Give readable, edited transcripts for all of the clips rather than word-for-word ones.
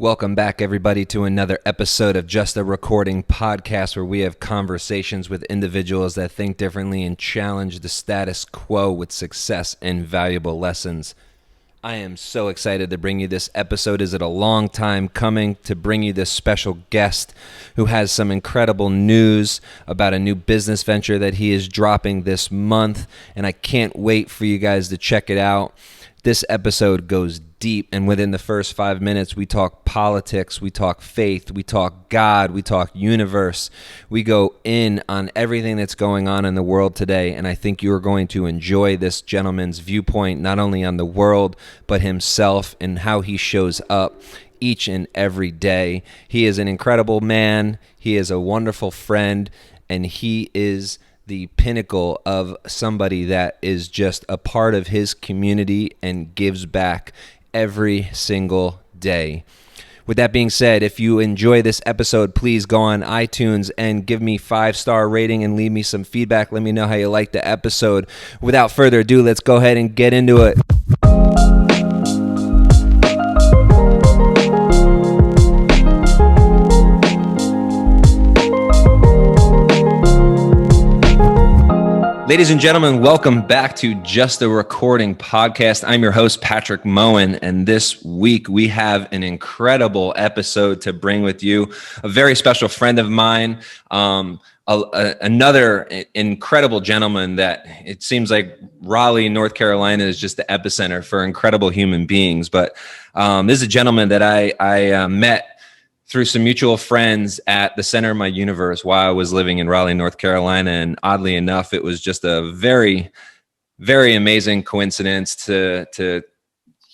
Welcome back, everybody, to another episode of Just a Recording podcast, where we have conversations with individuals that think differently and challenge the status quo with success and valuable lessons. I am so excited to bring you this episode. Is it a long time coming to bring you this special guest who has some incredible news about a new business venture that he is dropping this month, and I can't wait for you guys to check it out. This episode goes deep, and within the first 5 minutes, we talk politics, we talk faith, we talk God, we talk universe. We go in on everything that's going on in the world today, and I think you're going to enjoy this gentleman's viewpoint, not only on the world, but himself and how he shows up each and every day. He is an incredible man, he is a wonderful friend, and he is the pinnacle of somebody that is just a part of his community and gives back every single day. With that being said, if you enjoy this episode, please go on iTunes and give me 5-star rating and leave me some feedback. Let me know how you like the episode. Without further ado, let's go ahead and get into it. Ladies and gentlemen, welcome back to Just a Recording podcast. I'm your host, Patrick Moen, and this week we have an incredible episode to bring with you. A very special friend of mine, another incredible gentleman that it seems like Raleigh, North Carolina is just the epicenter for incredible human beings. But this is a gentleman that I met through some mutual friends at the center of my universe while I was living in Raleigh, North Carolina. And oddly enough, it was just a very, very amazing coincidence to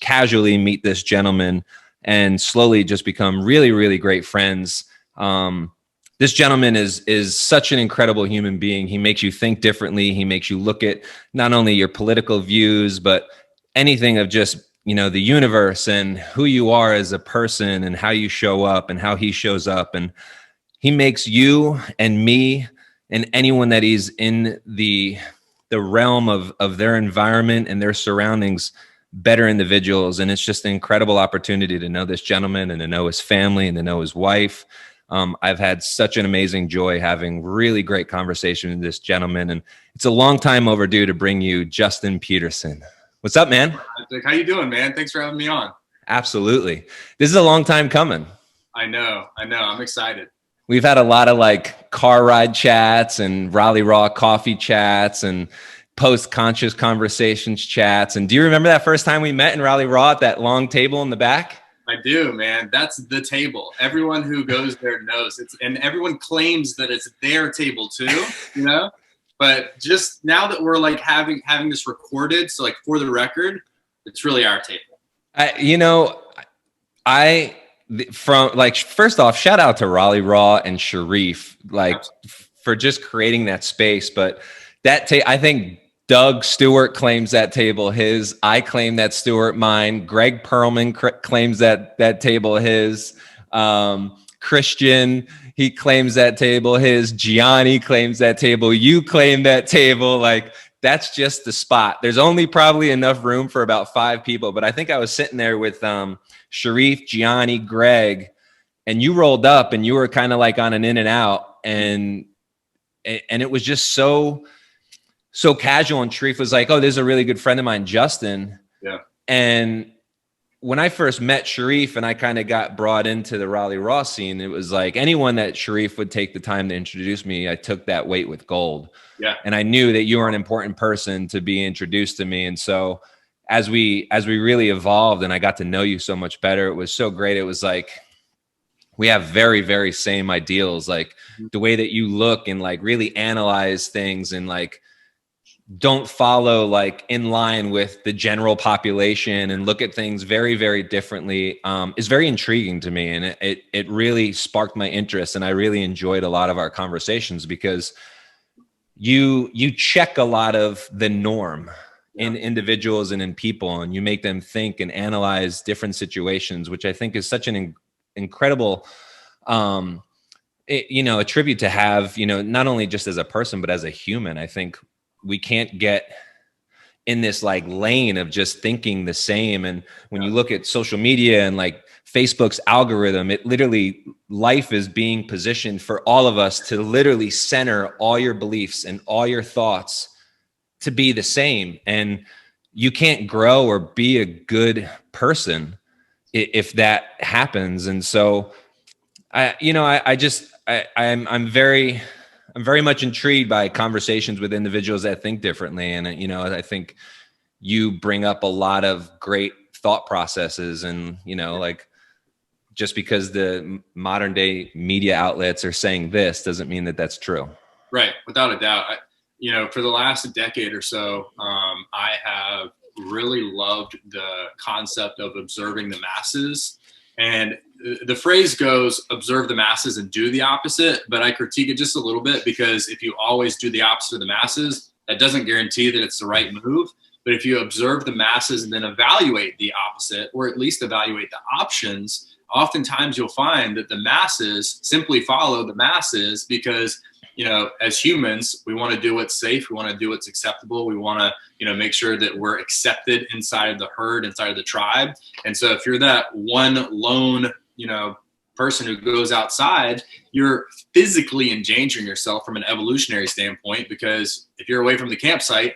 casually meet this gentleman and slowly just become really, really great friends. This gentleman is such an incredible human being. He makes you think differently. He makes you look at not only your political views, but anything of just the universe and who you are as a person and how you show up and how he shows up. And he makes you and me and anyone that is in the realm of their environment and their surroundings better individuals. And it's just an incredible opportunity to know this gentleman and to know his family and to know his wife. I've had such an amazing joy having really great conversation with this gentleman. And it's a long time overdue to bring you Justin Peterson. What's up, man? How you doing, man? Thanks for having me on. Absolutely. This is a long time coming. I know. I'm excited. We've had a lot of car ride chats and Raleigh Raw coffee chats and post-conscious conversations chats. And do you remember that first time we met in Raleigh Raw at that long table in the back? I do, man. That's the table. Everyone who goes there knows and everyone claims that it's their table too, But just now that we're having this recorded, so for the record, it's really our table. First off, shout out to Raleigh Raw and Sharif, for just creating that space. But I think Doug Stewart claims that table his. I claim that Stewart mine. Greg Perlman claims that table his. Christian, he claims that table his. Gianni claims that table. You claim that table. That's just the spot. There's only probably enough room for about 5 people. But I think I was sitting there with Sharif, Gianni, Greg, and you rolled up and you were kind of on an in and out. And it was just so casual. And Sharif was like, oh, there's a really good friend of mine, Justin. Yeah. And when I first met Sharif and I kind of got brought into the Raleigh Raw scene, it was anyone that Sharif would take the time to introduce me, I took that weight with gold. Yeah. And I knew that you were an important person to be introduced to me. And so as we really evolved and I got to know you so much better, it was so great. It was we have very, very same ideals, the way that you look and really analyze things and don't follow in line with the general population and look at things very, very differently is very intriguing to me. And it really sparked my interest. And I really enjoyed a lot of our conversations because you check a lot of the norm in individuals and in people, and you make them think and analyze different situations, which I think is such an incredible, a tribute to have, not only just as a person, but as a human. I think we can't get in this lane of just thinking the same. And when you look at social media and Facebook's algorithm, it literally, life is being positioned for all of us to literally center all your beliefs and all your thoughts to be the same. And you can't grow or be a good person if that happens. And so I'm very much intrigued by conversations with individuals that think differently. And, I think you bring up a lot of great thought processes, and, like, just because the modern day media outlets are saying this doesn't mean that that's true. Right. Without a doubt. For the last decade or so, I have really loved the concept of observing the masses. And the phrase goes, observe the masses and do the opposite. But I critique it just a little bit, because if you always do the opposite of the masses, that doesn't guarantee that it's the right move. But if you observe the masses and then evaluate the opposite, or at least evaluate the options, oftentimes you'll find that the masses simply follow the masses because, as humans, we want to do what's safe. We want to do what's acceptable. We want to, make sure that we're accepted inside of the herd, inside of the tribe. And so if you're that one lone, person who goes outside, you're physically endangering yourself from an evolutionary standpoint, because if you're away from the campsite,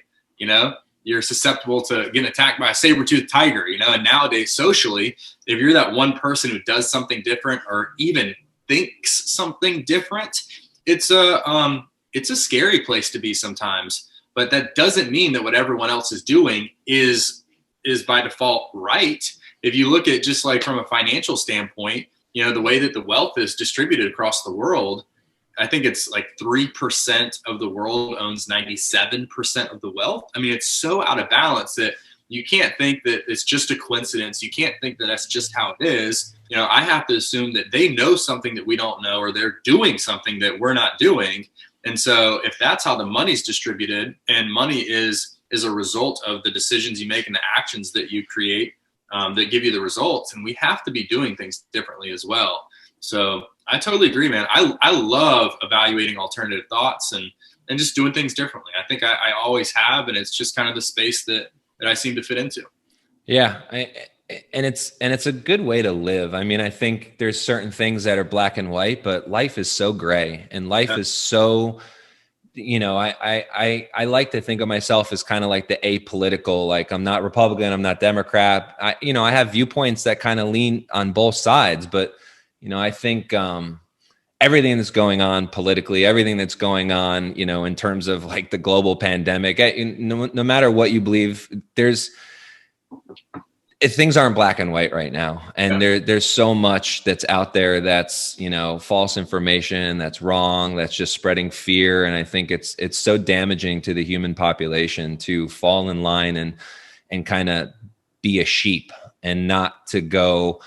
you're susceptible to getting attacked by a saber-toothed tiger, and nowadays socially, if you're that one person who does something different or even thinks something different, it's a scary place to be sometimes. But that doesn't mean that what everyone else is doing is by default right. If you look at just like from a financial standpoint, the way that the wealth is distributed across the world, I think it's like 3% of the world owns 97% of the wealth. I mean, it's so out of balance that you can't think that it's just a coincidence. You can't think that that's just how it is. I have to assume that they know something that we don't know, or they're doing something that we're not doing. And so if that's how the money's distributed, and money is a result of the decisions you make and the actions that you create, that give you the results, and we have to be doing things differently as well. So I totally agree, man. I love evaluating alternative thoughts and just doing things differently. I think I always have, and it's just kind of the space that I seem to fit into. Yeah. And it's a good way to live. I mean, I think there's certain things that are black and white, but life is so gray, and life is so, I like to think of myself as kind of like the apolitical, like I'm not Republican, I'm not Democrat. I have viewpoints that kind of lean on both sides, but I think, everything that's going on politically, everything that's going on, in terms of like the global pandemic, no matter what you believe, things aren't black and white right now. And there's so much that's out there that's, false information, that's wrong, that's just spreading fear. And I think it's so damaging to the human population to fall in line and kind of be a sheep, and not to go,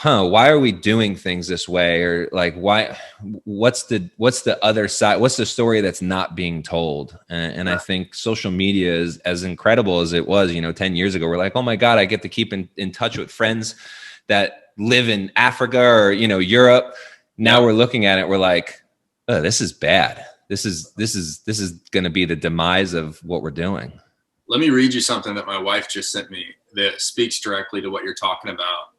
why are we doing things this way? Or like, what's the other side? What's the story that's not being told? And I think social media is as incredible as it was, 10 years ago. We're like, oh my God, I get to keep in touch with friends that live in Africa or, Europe. Now we're looking at it. We're like, oh, this is bad. This is going to be the demise of what we're doing. Let me read you something that my wife just sent me that speaks directly to what you're talking about.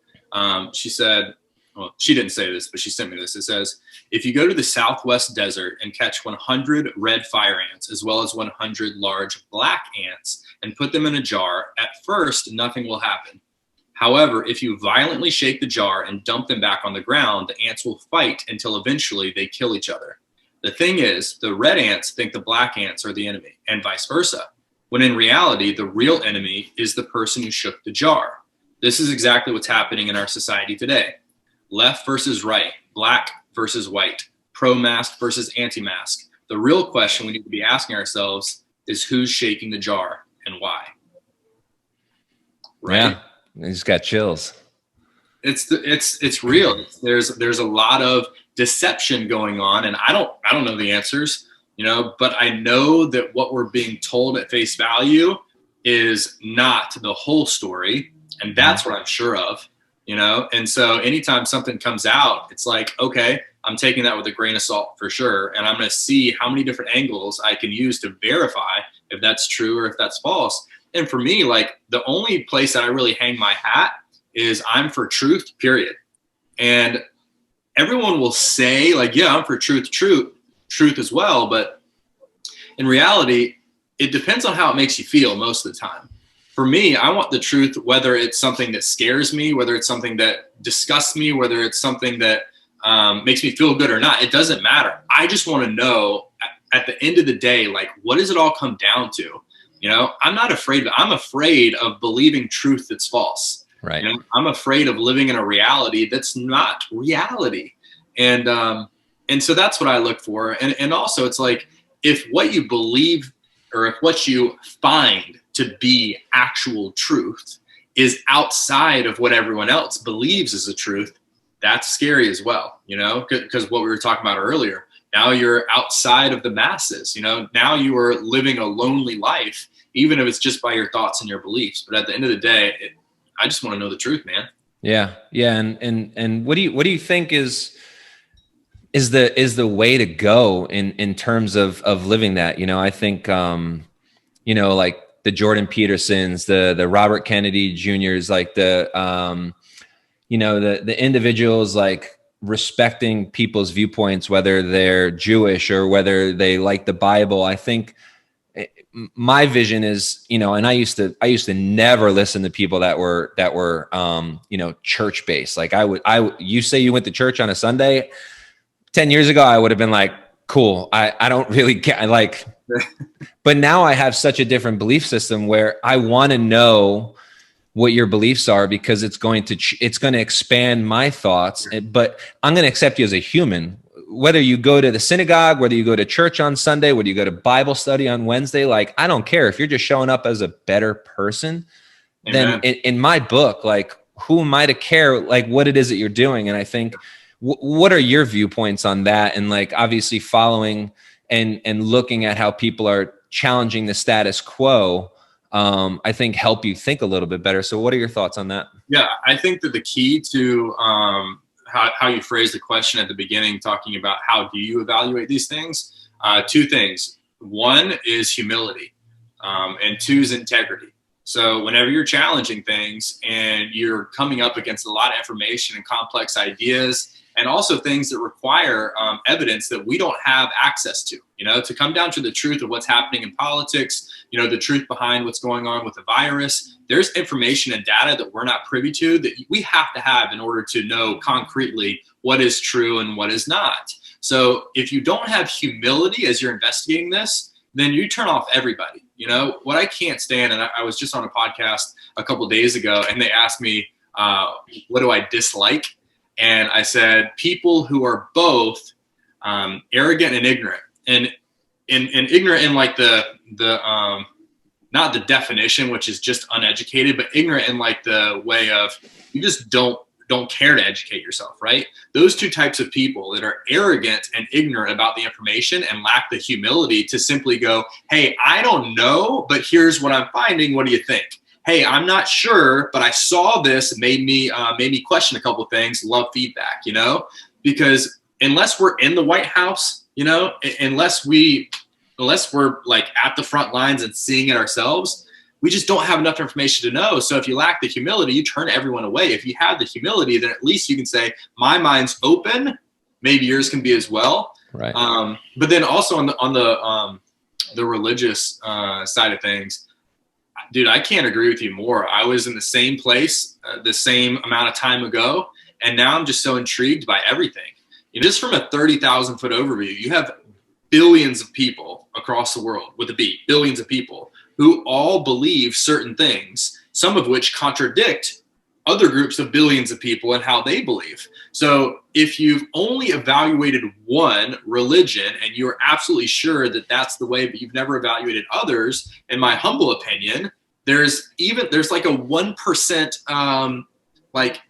She said, well, she didn't say this, but she sent me this. It says, if you go to the Southwest desert and catch 100 red fire ants, as well as 100 large black ants, and put them in a jar, at first, nothing will happen. However, if you violently shake the jar and dump them back on the ground, the ants will fight until eventually they kill each other. The thing is, the red ants think the black ants are the enemy, and vice versa, when in reality, the real enemy is the person who shook the jar. This is exactly what's happening in our society today. Left versus right, black versus white, pro-mask versus anti-mask. The real question we need to be asking ourselves is who's shaking the jar and why? Right? Yeah, I just got chills. It's real. There's a lot of deception going on, and I don't know the answers, but I know that what we're being told at face value is not the whole story. And that's what I'm sure of, and so anytime something comes out, it's like, okay, I'm taking that with a grain of salt for sure. And I'm going to see how many different angles I can use to verify if that's true or if that's false. And for me, like the only place that I really hang my hat is I'm for truth, period. And everyone will say like, yeah, I'm for truth as well. But in reality, it depends on how it makes you feel most of the time. For me, I want the truth, whether it's something that scares me, whether it's something that disgusts me, whether it's something that makes me feel good or not. It doesn't matter. I just want to know at the end of the day, like, what does it all come down to? You know, I'm not afraid. I'm afraid of believing truth that's false. Right. You know, I'm afraid of living in a reality that's not reality. And so that's what I look for. And also it's like, if what you believe or if what you find to be actual truth is outside of what everyone else believes is the truth, that's scary as well, you know, because what we were talking about earlier, now you're outside of the masses, you know, now you are living a lonely life, even if it's just by your thoughts and your beliefs. But at the end of the day, I just want to know the truth, man. Yeah. Yeah. And what do you think is the way to go in terms of living that? You know, I think, you know, like the Jordan Petersons, the Robert Kennedy Juniors, like you know, the individuals like respecting people's viewpoints, whether they're Jewish or whether they like the Bible. I think my vision is, you know, and I used to never listen to people that were, you know, church based. Like you say you went to church on a Sunday 10 years ago, I would have been like, cool. I don't really get like, but now I have such a different belief system where I want to know what your beliefs are, because it's going to expand my thoughts, but I'm going to accept you as a human, whether you go to the synagogue, whether you go to church on Sunday, whether you go to Bible study on Wednesday. Like, I don't care if you're just showing up as a better person. Amen. Then in my book, like, who am I to care like what it is that you're doing? And I think, what are your viewpoints on that? And like, obviously following and looking at how people are challenging the status quo, I think help you think a little bit better. So what are your thoughts on that? Yeah, I think that the key to how you phrase the question at the beginning, talking about how do you evaluate these things, two things. One is humility, and two is integrity. So whenever you're challenging things and you're coming up against a lot of information and complex ideas, and also things that require evidence that we don't have access to, you know, to come down to the truth of what's happening in politics, you know, the truth behind what's going on with the virus. There's information and data that we're not privy to that we have to have in order to know concretely what is true and what is not. So if you don't have humility as you're investigating this, then you turn off everybody. You know, what I can't stand, and I was just on a podcast a couple of days ago, and they asked me, what do I dislike? And I said, people who are both arrogant and ignorant, and ignorant in like the not the definition, which is just uneducated, but ignorant in like the way of you just don't care to educate yourself, right? Those two types of people that are arrogant and ignorant about the information and lack the humility to simply go, hey, I don't know, but here's what I'm finding. What do you think? Hey, I'm not sure, but I saw this, it made me question a couple of things. Love feedback, you know, because unless we're in the White House, you know, unless we're like at the front lines and seeing it ourselves, we just don't have enough information to know. So if you lack the humility, you turn everyone away. If you have the humility, then at least you can say, my mind's open. Maybe yours can be as well. Right. But then also on the religious side of things, dude, I can't agree with you more. I was in the same place the same amount of time ago, and now I'm just so intrigued by everything. You know, just from a 30,000 foot overview, you have billions of people across the world with a B, billions of people who all believe certain things, some of which contradict other groups of billions of people and how they believe. So if you've only evaluated one religion and you're absolutely sure that that's the way, but you've never evaluated others, in my humble opinion, there's like a 1% like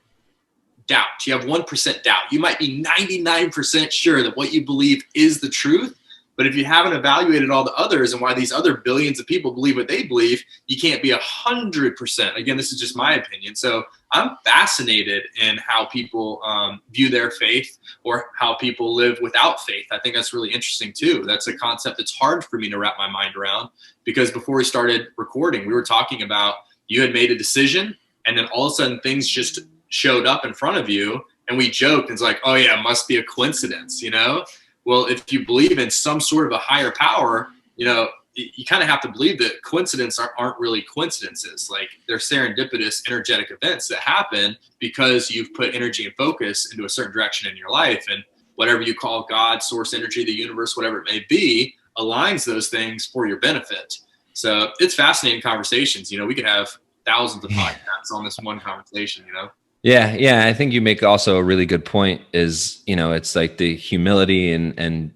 doubt. You have 1% doubt. You might be 99% sure that what you believe is the truth. But if you haven't evaluated all the others and why these other billions of people believe what they believe, you can't be 100%. Again, this is just my opinion. So I'm fascinated in how people view their faith or how people live without faith. I think that's really interesting too. That's a concept that's hard for me to wrap my mind around, because before we started recording, we were talking about you had made a decision and then all of a sudden things just showed up in front of you, and we joked, and it's like, oh yeah, it must be a coincidence, you know? Well, if you believe in some sort of a higher power, you know, you kind of have to believe that coincidences aren't really coincidences. Like, they're serendipitous, energetic events that happen because you've put energy and focus into a certain direction in your life. And whatever you call God, source energy, the universe, whatever it may be, aligns those things for your benefit. So it's fascinating conversations. You know, we could have thousands of podcasts on this one conversation, you know? Yeah. Yeah. I think you make also a really good point is, you know, it's like the humility and,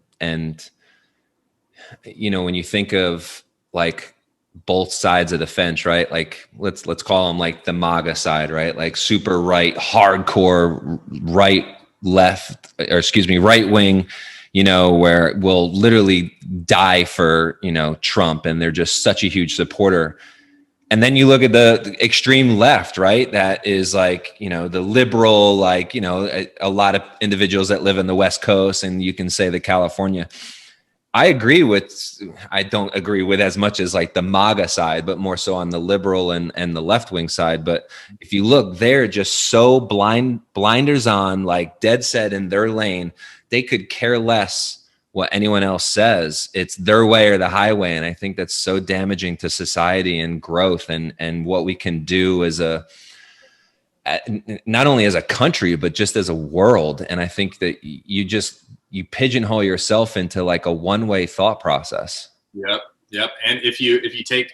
you know, when you think of like both sides of the fence, right? Like let's call them like the MAGA side, right? Like super right, hardcore right, left, or excuse me, right wing, you know, where we'll literally die for, you know, Trump, and they're just such a huge supporter. And then you look at the extreme left, right? That is like, you know, the liberal, like, you know, a lot of individuals that live in the West Coast, and you can say the California. I don't agree with as much as like the MAGA side, but more so on the liberal and the left wing side. But if you look, they're just so blinders on, like dead set in their lane. They could care less what anyone else says. It's their way or the highway. And I think that's so damaging to society and growth and what we can do as not only as a country, but just as a world. And I think that you pigeonhole yourself into like a one-way thought process. Yep. And if you take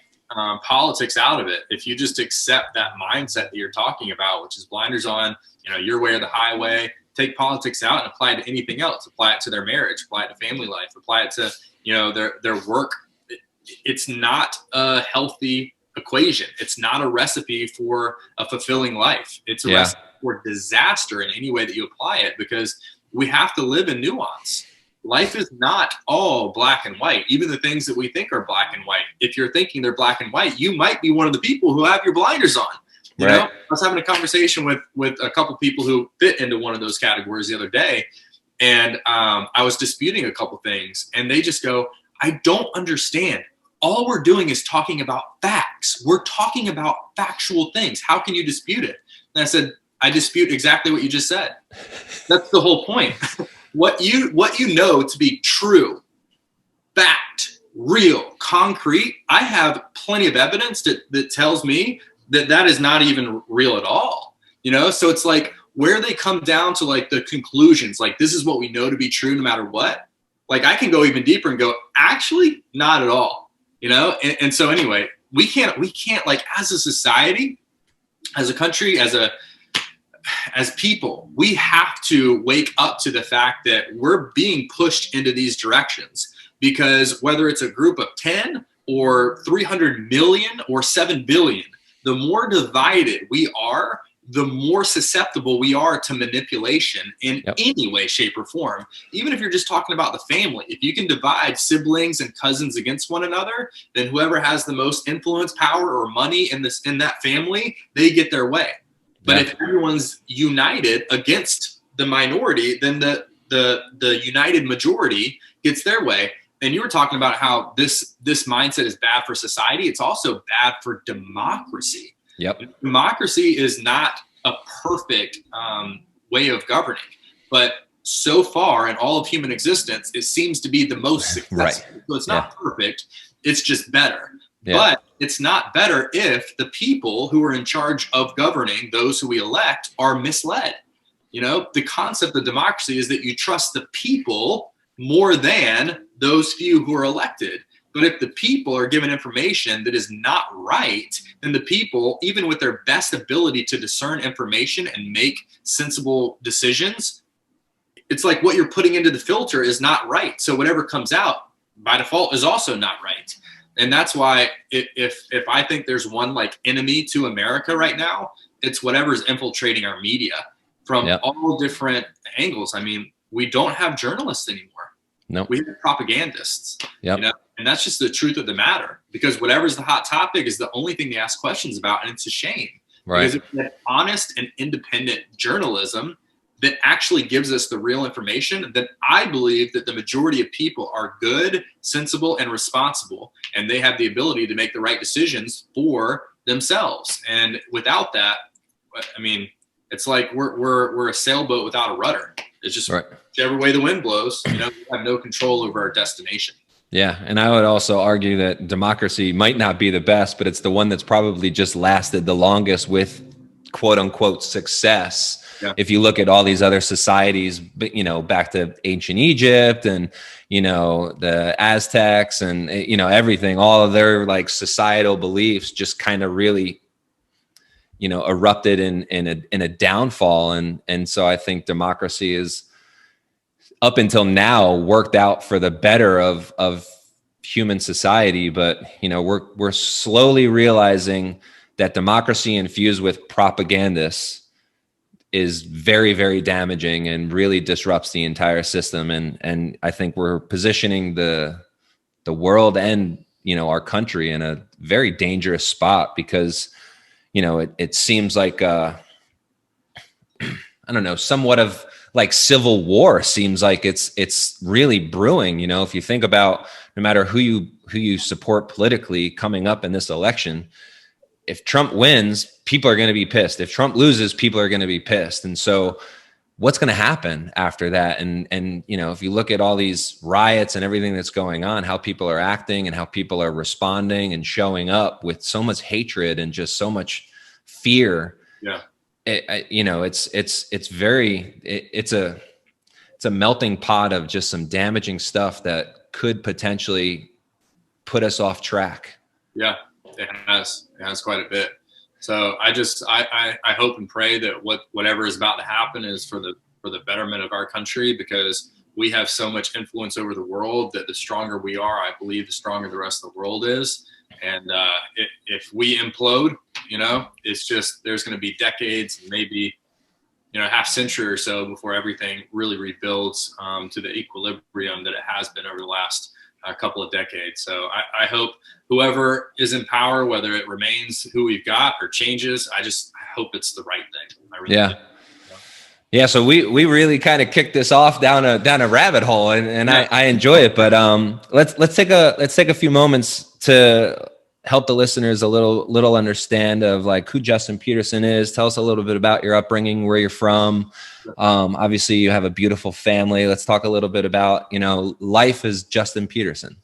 politics out of it, if you just accept that mindset that you're talking about, which is blinders on, you know, your way or the highway, take politics out and apply it to anything else. Apply it to their marriage, apply it to family life, apply it to, you know, their work. It's not a healthy equation. It's not a recipe for a fulfilling life. It's a recipe for disaster in any way that you apply it, because we have to live in nuance. Life is not all black and white. Even the things that we think are black and white, if you're thinking they're black and white, you might be one of the people who have your blinders on. You know, I was having a conversation with a couple people who fit into one of those categories the other day, and I was disputing a couple things, and they just go, I don't understand. All we're doing is talking about facts. We're talking about factual things. How can you dispute it? And I said, I dispute exactly what you just said. That's the whole point. What you know to be true, fact, real, concrete, I have plenty of evidence that tells me that is not even real at all. You know, so it's like where they come down to like the conclusions, like this is what we know to be true no matter what. Like I can go even deeper and go, actually, not at all. You know, and so anyway, we can't like as a society, as a country, as people, we have to wake up to the fact that we're being pushed into these directions, because whether it's a group of 10 or 300 million or 7 billion, the more divided we are, the more susceptible we are to manipulation in any way, shape, or form. Even if you're just talking about the family, if you can divide siblings and cousins against one another, then whoever has the most influence, power, or money in that family, they get their way. But if everyone's united against the minority, then the united majority gets their way. And you were talking about how this mindset is bad for society. It's also bad for democracy. Democracy is not a perfect way of governing, but so far in all of human existence, it seems to be the most successful. So it's not perfect. It's just better. But it's not better if the people who are in charge of governing, those who we elect, are misled. You know, the concept of democracy is that you trust the people more than those few who are elected. But if the people are given information that is not right, then the people, even with their best ability to discern information and make sensible decisions, it's like what you're putting into the filter is not right. So whatever comes out by default is also not right. And that's why if I think there's one like enemy to America right now, it's whatever's infiltrating our media from all different angles. I mean, we don't have journalists anymore. We have propagandists. You know? And that's just the truth of the matter, because whatever's the hot topic is the only thing they ask questions about. And it's a shame. Because if we have honest and independent journalism that actually gives us the real information, then I believe that the majority of people are good, sensible, and responsible, and they have the ability to make the right decisions for themselves. And without that, I mean, it's like we're a sailboat without a rudder. It's just right. whichever way the wind blows, we have no control over our destination. Yeah. And I would also argue that democracy might not be the best, but it's the one that's probably just lasted the longest with quote unquote success. Yeah. If you look at all these other societies, back to ancient Egypt and, the Aztecs and, everything, all of their like societal beliefs just kind of really, erupted in a downfall. And so I think democracy is, up until now, worked out for the better of human society. But, we're slowly realizing that democracy infused with propagandists is very, very damaging and really disrupts the entire system. And I think we're positioning the world and, our country in a very dangerous spot because, it seems like, I don't know, somewhat of like civil war seems like it's really brewing. If you think about no matter who you support politically coming up in this election, if Trump wins, people are going to be pissed. If Trump loses, people are going to be pissed. And so what's going to happen after that? And if you look at all these riots and everything that's going on, how people are acting and how people are responding and showing up with so much hatred and just so much fear. Yeah. It's a melting pot of just some damaging stuff that could potentially put us off track. Yeah, it has quite a bit. So I hope and pray that whatever is about to happen is for the betterment of our country, because we have so much influence over the world that the stronger we are, I believe the stronger the rest of the world is. And if we implode, it's just, there's going to be decades, maybe, half century or so before everything really rebuilds to the equilibrium that it has been over the last couple of decades. So I hope whoever is in power, whether it remains who we've got or changes, I hope it's the right thing. I really do. Yeah, so we really kind of kicked this off down a rabbit hole, and yeah. I enjoy it. But let's take a few moments to help the listeners a little understand of like who Justin Peterson is. Tell us a little bit about your upbringing, where you're from. Obviously, you have a beautiful family. Let's talk a little bit about life as Justin Peterson.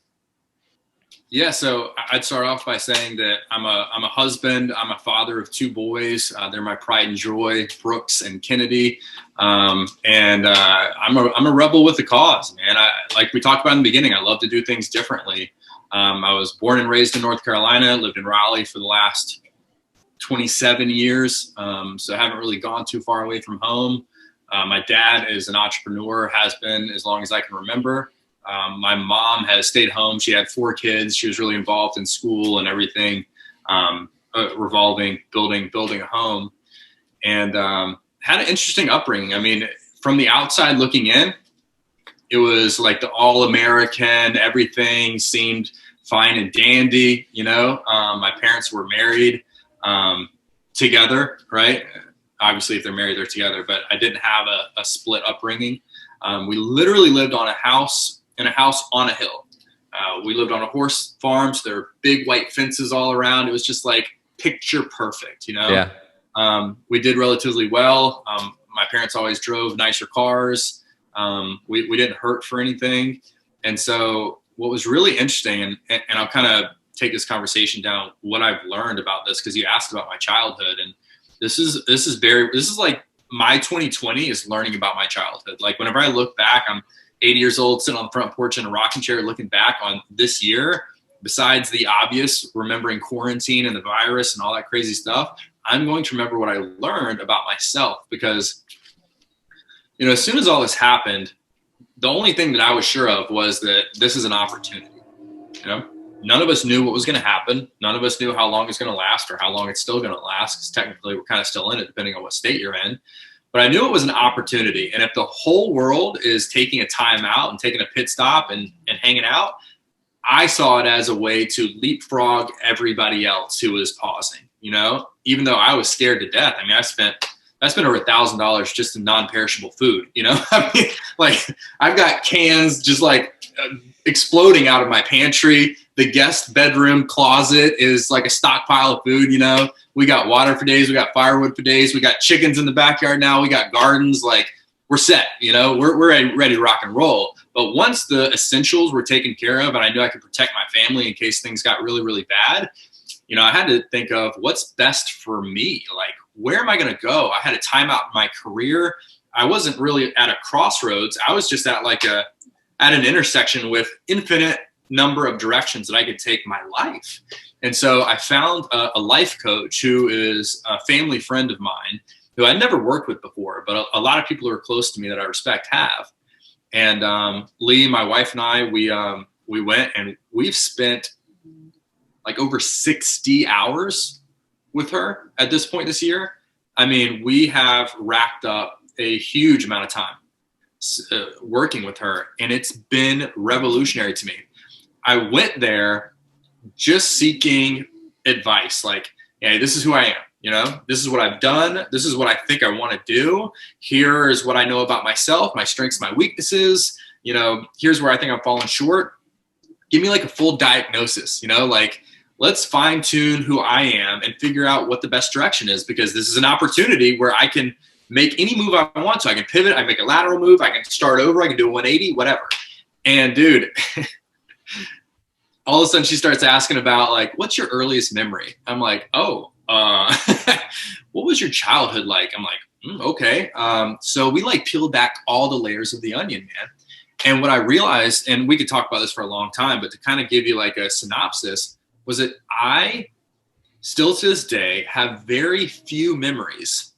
Yeah, so I'd start off by saying that I'm a husband. I'm a father of two boys. They're my pride and joy, Brooks and Kennedy. I'm a rebel with the cause, man. Like we talked about in the beginning, I love to do things differently. I was born and raised in North Carolina, lived in Raleigh for the last 27 years. So I haven't really gone too far away from home. My dad is an entrepreneur, has been as long as I can remember. My mom has stayed home. She had 4 kids. She was really involved in school and everything, revolving, building a home, and had an interesting upbringing. I mean, from the outside looking in, it was like the all-American, everything seemed fine and dandy. My parents were married together, right? Obviously, if they're married, they're together, but I didn't have a split upbringing. We literally lived in a house on a hill. We lived on a horse farm, so there were big white fences all around. It was just like picture perfect, Yeah. We did relatively well. My parents always drove nicer cars. We didn't hurt for anything. And so what was really interesting, and I'll kind of take this conversation down, what I've learned about this, because you asked about my childhood, and this is like my 2020 is learning about my childhood. Like whenever I look back, I'm 80 years old, sitting on the front porch in a rocking chair, looking back on this year, besides the obvious, remembering quarantine and the virus and all that crazy stuff, I'm going to remember what I learned about myself, because, as soon as all this happened, the only thing that I was sure of was that this is an opportunity. None of us knew what was going to happen. None of us knew how long it's going to last or how long it's still going to last, because technically we're kind of still in it, depending on what state you're in. But I knew it was an opportunity. And if the whole world is taking a time out and taking a pit stop and hanging out, I saw it as a way to leapfrog everybody else who was pausing, even though I was scared to death. I mean, I spent over $1,000 just in non-perishable food, I mean, like I've got cans just like exploding out of my pantry. The guest bedroom closet is like a stockpile of food, you know. We got water for days. We got firewood for days. We got chickens in the backyard now. We got gardens. Like, we're set, you know. We're ready to rock and roll. But once the essentials were taken care of and I knew I could protect my family in case things got really, really bad, you know, I had to think of what's best for me. Like, where am I going to go? I had a time out in my career. I wasn't really at a crossroads. I was just at an intersection with infinite number of directions that I could take my life. And so I found a life coach who is a family friend of mine who I never worked with before, but a lot of people who are close to me that I respect have. And Lee, my wife, and I, we went and we've spent like over 60 hours with her at this point this year. I mean, we have racked up a huge amount of time working with her, and it's been revolutionary to me. I went there just seeking advice, like, hey, this is who I am, you know, this is what I've done, this is what I think I want to do, here is what I know about myself, my strengths, my weaknesses, you know, here's where I think I'm falling short. Give me like a full diagnosis, you know, like, let's fine tune who I am and figure out what the best direction is, because this is an opportunity where I can make any move I want to. I can pivot, I can make a lateral move, I can start over, I can do a 180, whatever. And dude, all of a sudden she starts asking about like, what's your earliest memory? I'm like, what was your childhood like? I'm like, okay. So we like peeled back all the layers of the onion, man. And what I realized, and we could talk about this for a long time, but to kind of give you like a synopsis, was that I still to this day have very few memories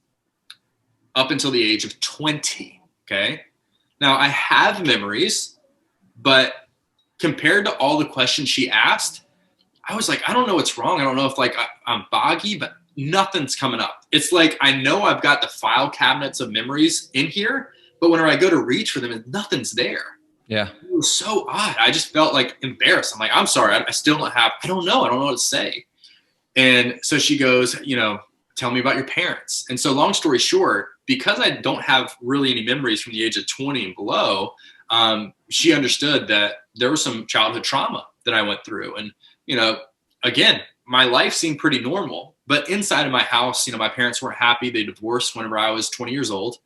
up until the age of 20. Okay. Now I have memories, but compared to all the questions she asked, I was like, I don't know what's wrong. I don't know if like I'm boggy, but nothing's coming up. It's like, I know I've got the file cabinets of memories in here, but whenever I go to reach for them, nothing's there. Yeah. It was so odd. I just felt like embarrassed. I'm like, I'm sorry. I still don't have, I don't know what to say. And so she goes, you know, tell me about your parents. And so long story short, because I don't have really any memories from the age of 20 and below, she understood that there was some childhood trauma that I went through. And, you know, again, my life seemed pretty normal, but inside of my house, you know, my parents weren't happy. They divorced whenever I was 20 years old.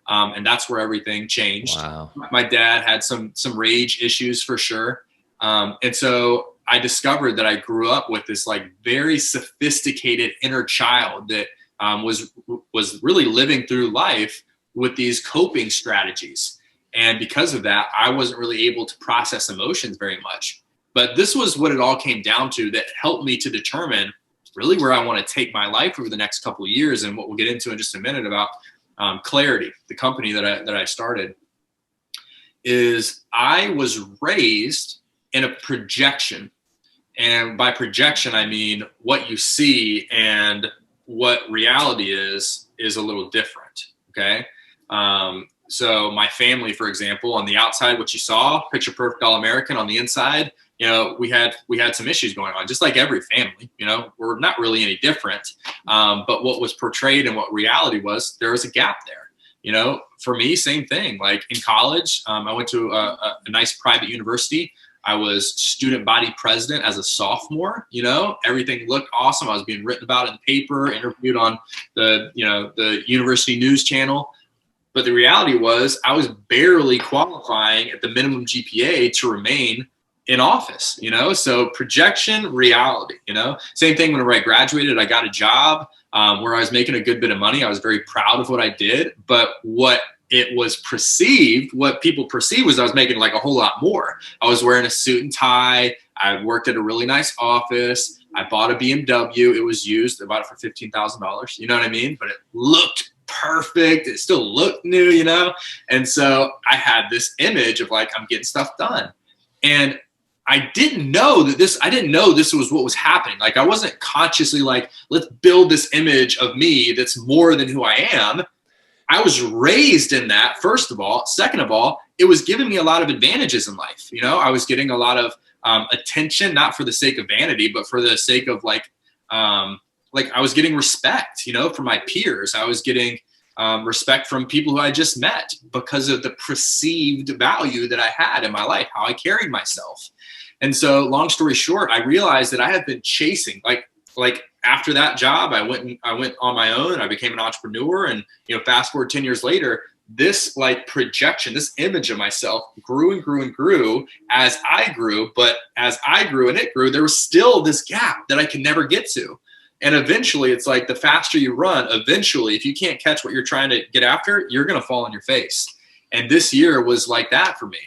And that's where everything changed. Wow. My dad had some rage issues for sure. And so I discovered that I grew up with this like very sophisticated inner child that was really living through life with these coping strategies. And because of that, I wasn't really able to process emotions very much. But this was what it all came down to that helped me to determine really where I want to take my life over the next couple of years, and what we'll get into in just a minute about Clarity, the company that I started. Is I was raised in a projection. And by projection, I mean what you see and what reality is a little different. Okay. So my family, for example, on the outside, what you saw, picture perfect All-American, on the inside, you know, we had some issues going on, just like every family, you know, we're not really any different. But what was portrayed and what reality was, there was a gap there. You know, for me, same thing. Like in college, I went to a nice private university. I was student body president as a sophomore. You know, everything looked awesome. I was being written about in the paper, interviewed on the university news channel. But the reality was I was barely qualifying at the minimum GPA to remain in office, you know? So projection, reality, you know? Same thing whenever I graduated, I got a job where I was making a good bit of money. I was very proud of what I did, but what people perceived was I was making like a whole lot more. I was wearing a suit and tie. I worked at a really nice office. I bought a BMW. It was used. I bought it for $15,000. You know what I mean? But it looked perfect. It still looked new, you know? And so I had this image of like, I'm getting stuff done. And I didn't know this was what was happening. Like I wasn't consciously like, let's build this image of me that's more than who I am. I was raised in that, first of all. Second of all, it was giving me a lot of advantages in life. You know, I was getting a lot of attention, not for the sake of vanity, but for the sake of like I was getting respect, you know, from my peers. I was getting respect from people who I just met because of the perceived value that I had in my life, how I carried myself. And so long story short, I realized that I had been chasing, like after that job, I went on my own. I became an entrepreneur, and fast forward 10 years later, this like projection, this image of myself grew and grew and grew as I grew. But as I grew and it grew, there was still this gap that I could never get to. And eventually, it's like the faster you run, eventually, if you can't catch what you're trying to get after, you're going to fall on your face. And this year was like that for me.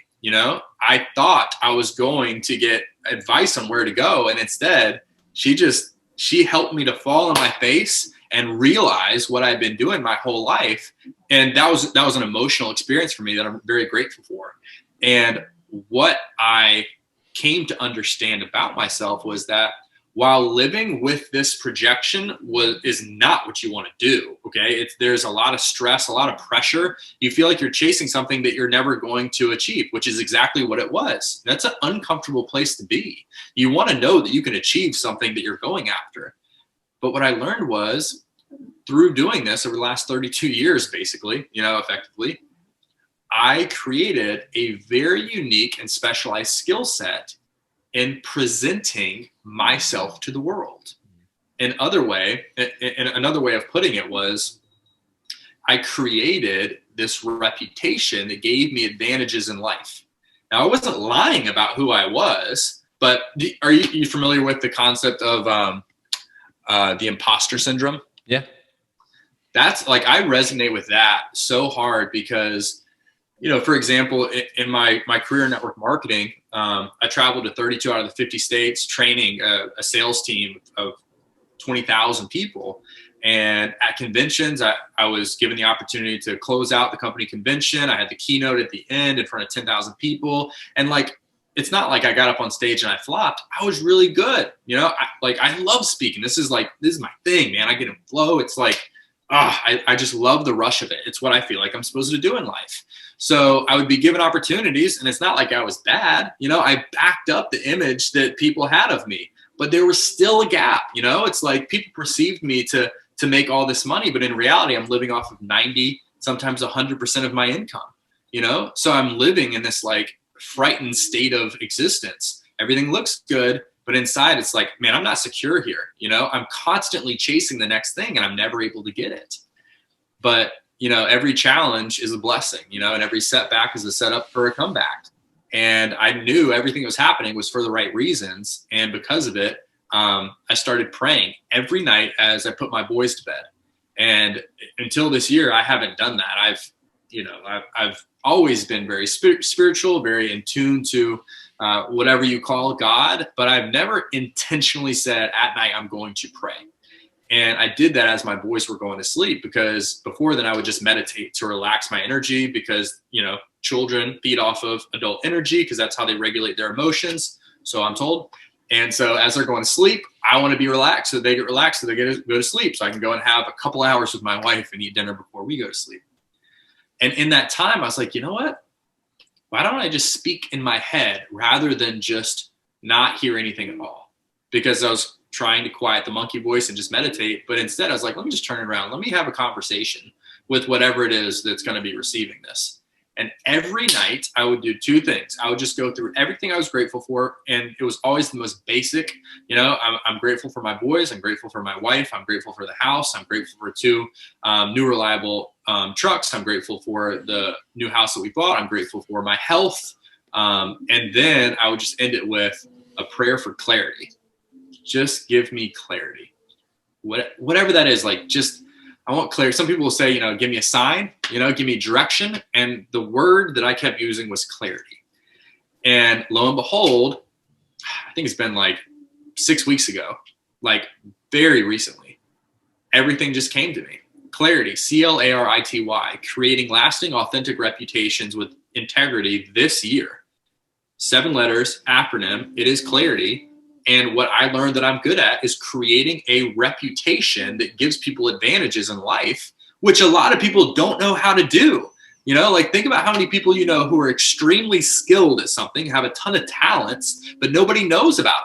I thought I was going to get advice on where to go. And instead, she helped me to fall on my face and realize what I've been doing my whole life. And that was an emotional experience for me that I'm very grateful for. And what I came to understand about myself was that while living with this projection is not what you want to do, okay? There's a lot of stress, a lot of pressure. You feel like you're chasing something that you're never going to achieve, which is exactly what it was. That's an uncomfortable place to be. You want to know that you can achieve something that you're going after. But what I learned was through doing this over the last 32 years, basically, effectively, I created a very unique and specialized skill set in presenting myself to the world. Another way of putting it was I created this reputation that gave me advantages in life. Now, I wasn't lying about who I was, but are you familiar with the concept of the imposter syndrome? Yeah. That's like, I resonate with that so hard because for example, in my career in network marketing, I traveled to 32 out of the 50 states training a sales team of 20,000 people. And at conventions, I was given the opportunity to close out the company convention. I had the keynote at the end in front of 10,000 people. And it's not like I got up on stage and I flopped. I was really good. I love speaking. This is my thing, man. I get in flow. It's like, I just love the rush of it. It's what I feel like I'm supposed to do in life. So I would be given opportunities, and it's not like I was bad. I backed up the image that people had of me, but there was still a gap. It's like people perceived me to make all this money, but in reality, I'm living off of 90, sometimes 100% of my income. So I'm living in this like frightened state of existence. Everything looks good, but inside it's like, man, I'm not secure here. I'm constantly chasing the next thing and I'm never able to get it. But every challenge is a blessing, and every setback is a setup for a comeback. And I knew everything that was happening was for the right reasons. And because of it, I started praying every night as I put my boys to bed. And until this year, I haven't done that. I've always been very spiritual, very in tune to whatever you call God, but I've never intentionally said at night, I'm going to pray. And I did that as my boys were going to sleep, because before then I would just meditate to relax my energy, because, children feed off of adult energy because that's how they regulate their emotions. So I'm told. And so as they're going to sleep, I want to be relaxed so they get relaxed so they go to sleep. So I can go and have a couple hours with my wife and eat dinner before we go to sleep. And in that time, I was like, you know what? Why don't I just speak in my head rather than just not hear anything at all? Because I was trying to quiet the monkey voice and just meditate. But instead I was like, let me just turn it around. Let me have a conversation with whatever it is that's going to be receiving this. And every night I would do two things. I would just go through everything I was grateful for. And it was always the most basic. I'm grateful for my boys. I'm grateful for my wife. I'm grateful for the house. I'm grateful for two new reliable trucks. I'm grateful for the new house that we bought. I'm grateful for my health. And then I would just end it with a prayer for clarity. Just give me clarity. Whatever that is, I want clarity. Some people will say, give me a sign, give me direction. And the word that I kept using was clarity. And lo and behold, I think it's been 6 weeks ago, very recently, everything just came to me. Clarity, Clarity, creating lasting, authentic reputations with integrity this year. 7 letters, acronym, it is clarity. And what I learned that I'm good at is creating a reputation that gives people advantages in life, which a lot of people don't know how to do. Think about how many people who are extremely skilled at something, have a ton of talents, but nobody knows about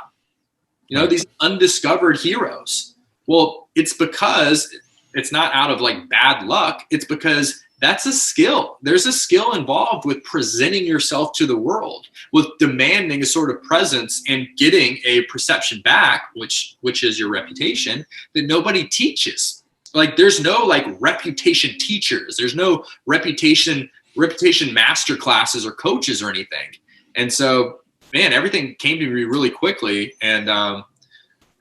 them. These undiscovered heroes. Well, it's because it's not out of bad luck. It's because that's a skill. There's a skill involved with presenting yourself to the world, with demanding a sort of presence and getting a perception back, which is your reputation, that nobody teaches. Like there's no like reputation teachers. There's no reputation master classes or coaches or anything. And so, man, everything came to me really quickly. And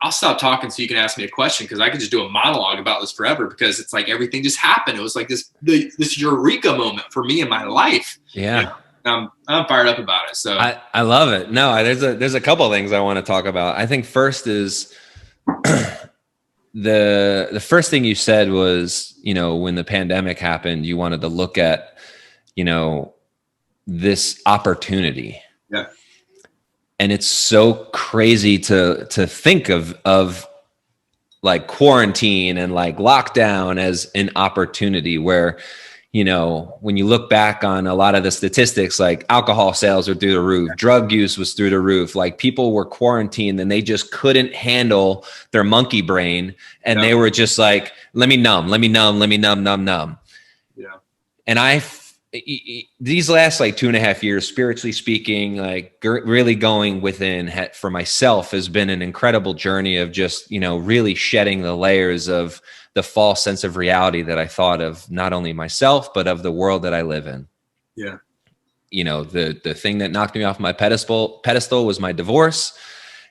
I'll stop talking so you can ask me a question, because I could just do a monologue about this forever, because it's like everything just happened. It was like this eureka moment for me in my life. Yeah. I'm fired up about it. So I love it. No, there's a couple of things I want to talk about. I think first is the first thing you said was, when the pandemic happened, you wanted to look at, this opportunity. yeah. And it's so crazy to think of like quarantine and like lockdown as an opportunity where, when you look back on a lot of the statistics, like alcohol sales are through the roof, drug use was through the roof, like people were quarantined and they just couldn't handle their monkey brain. And they were just like, let me numb. Yeah. And these last like 2.5 years, spiritually speaking, like really going within for myself has been an incredible journey of just, really shedding the layers of the false sense of reality that I thought of not only myself, but of the world that I live in. Yeah. The thing that knocked me off my pedestal was my divorce.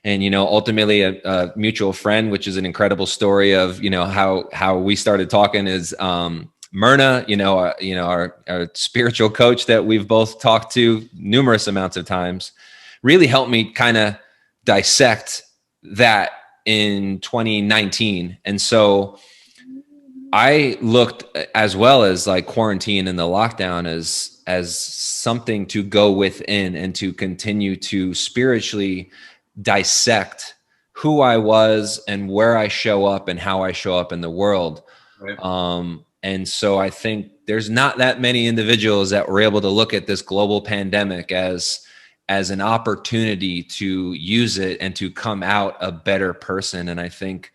And, ultimately a mutual friend, which is an incredible story of, how we started talking is, Myrna, our spiritual coach that we've both talked to numerous amounts of times, really helped me kind of dissect that in 2019. And so I looked as well as like quarantine and the lockdown as something to go within and to continue to spiritually dissect who I was and where I show up and how I show up in the world. Right. And so I think there's not that many individuals that were able to look at this global pandemic as an opportunity to use it and to come out a better person. And I think,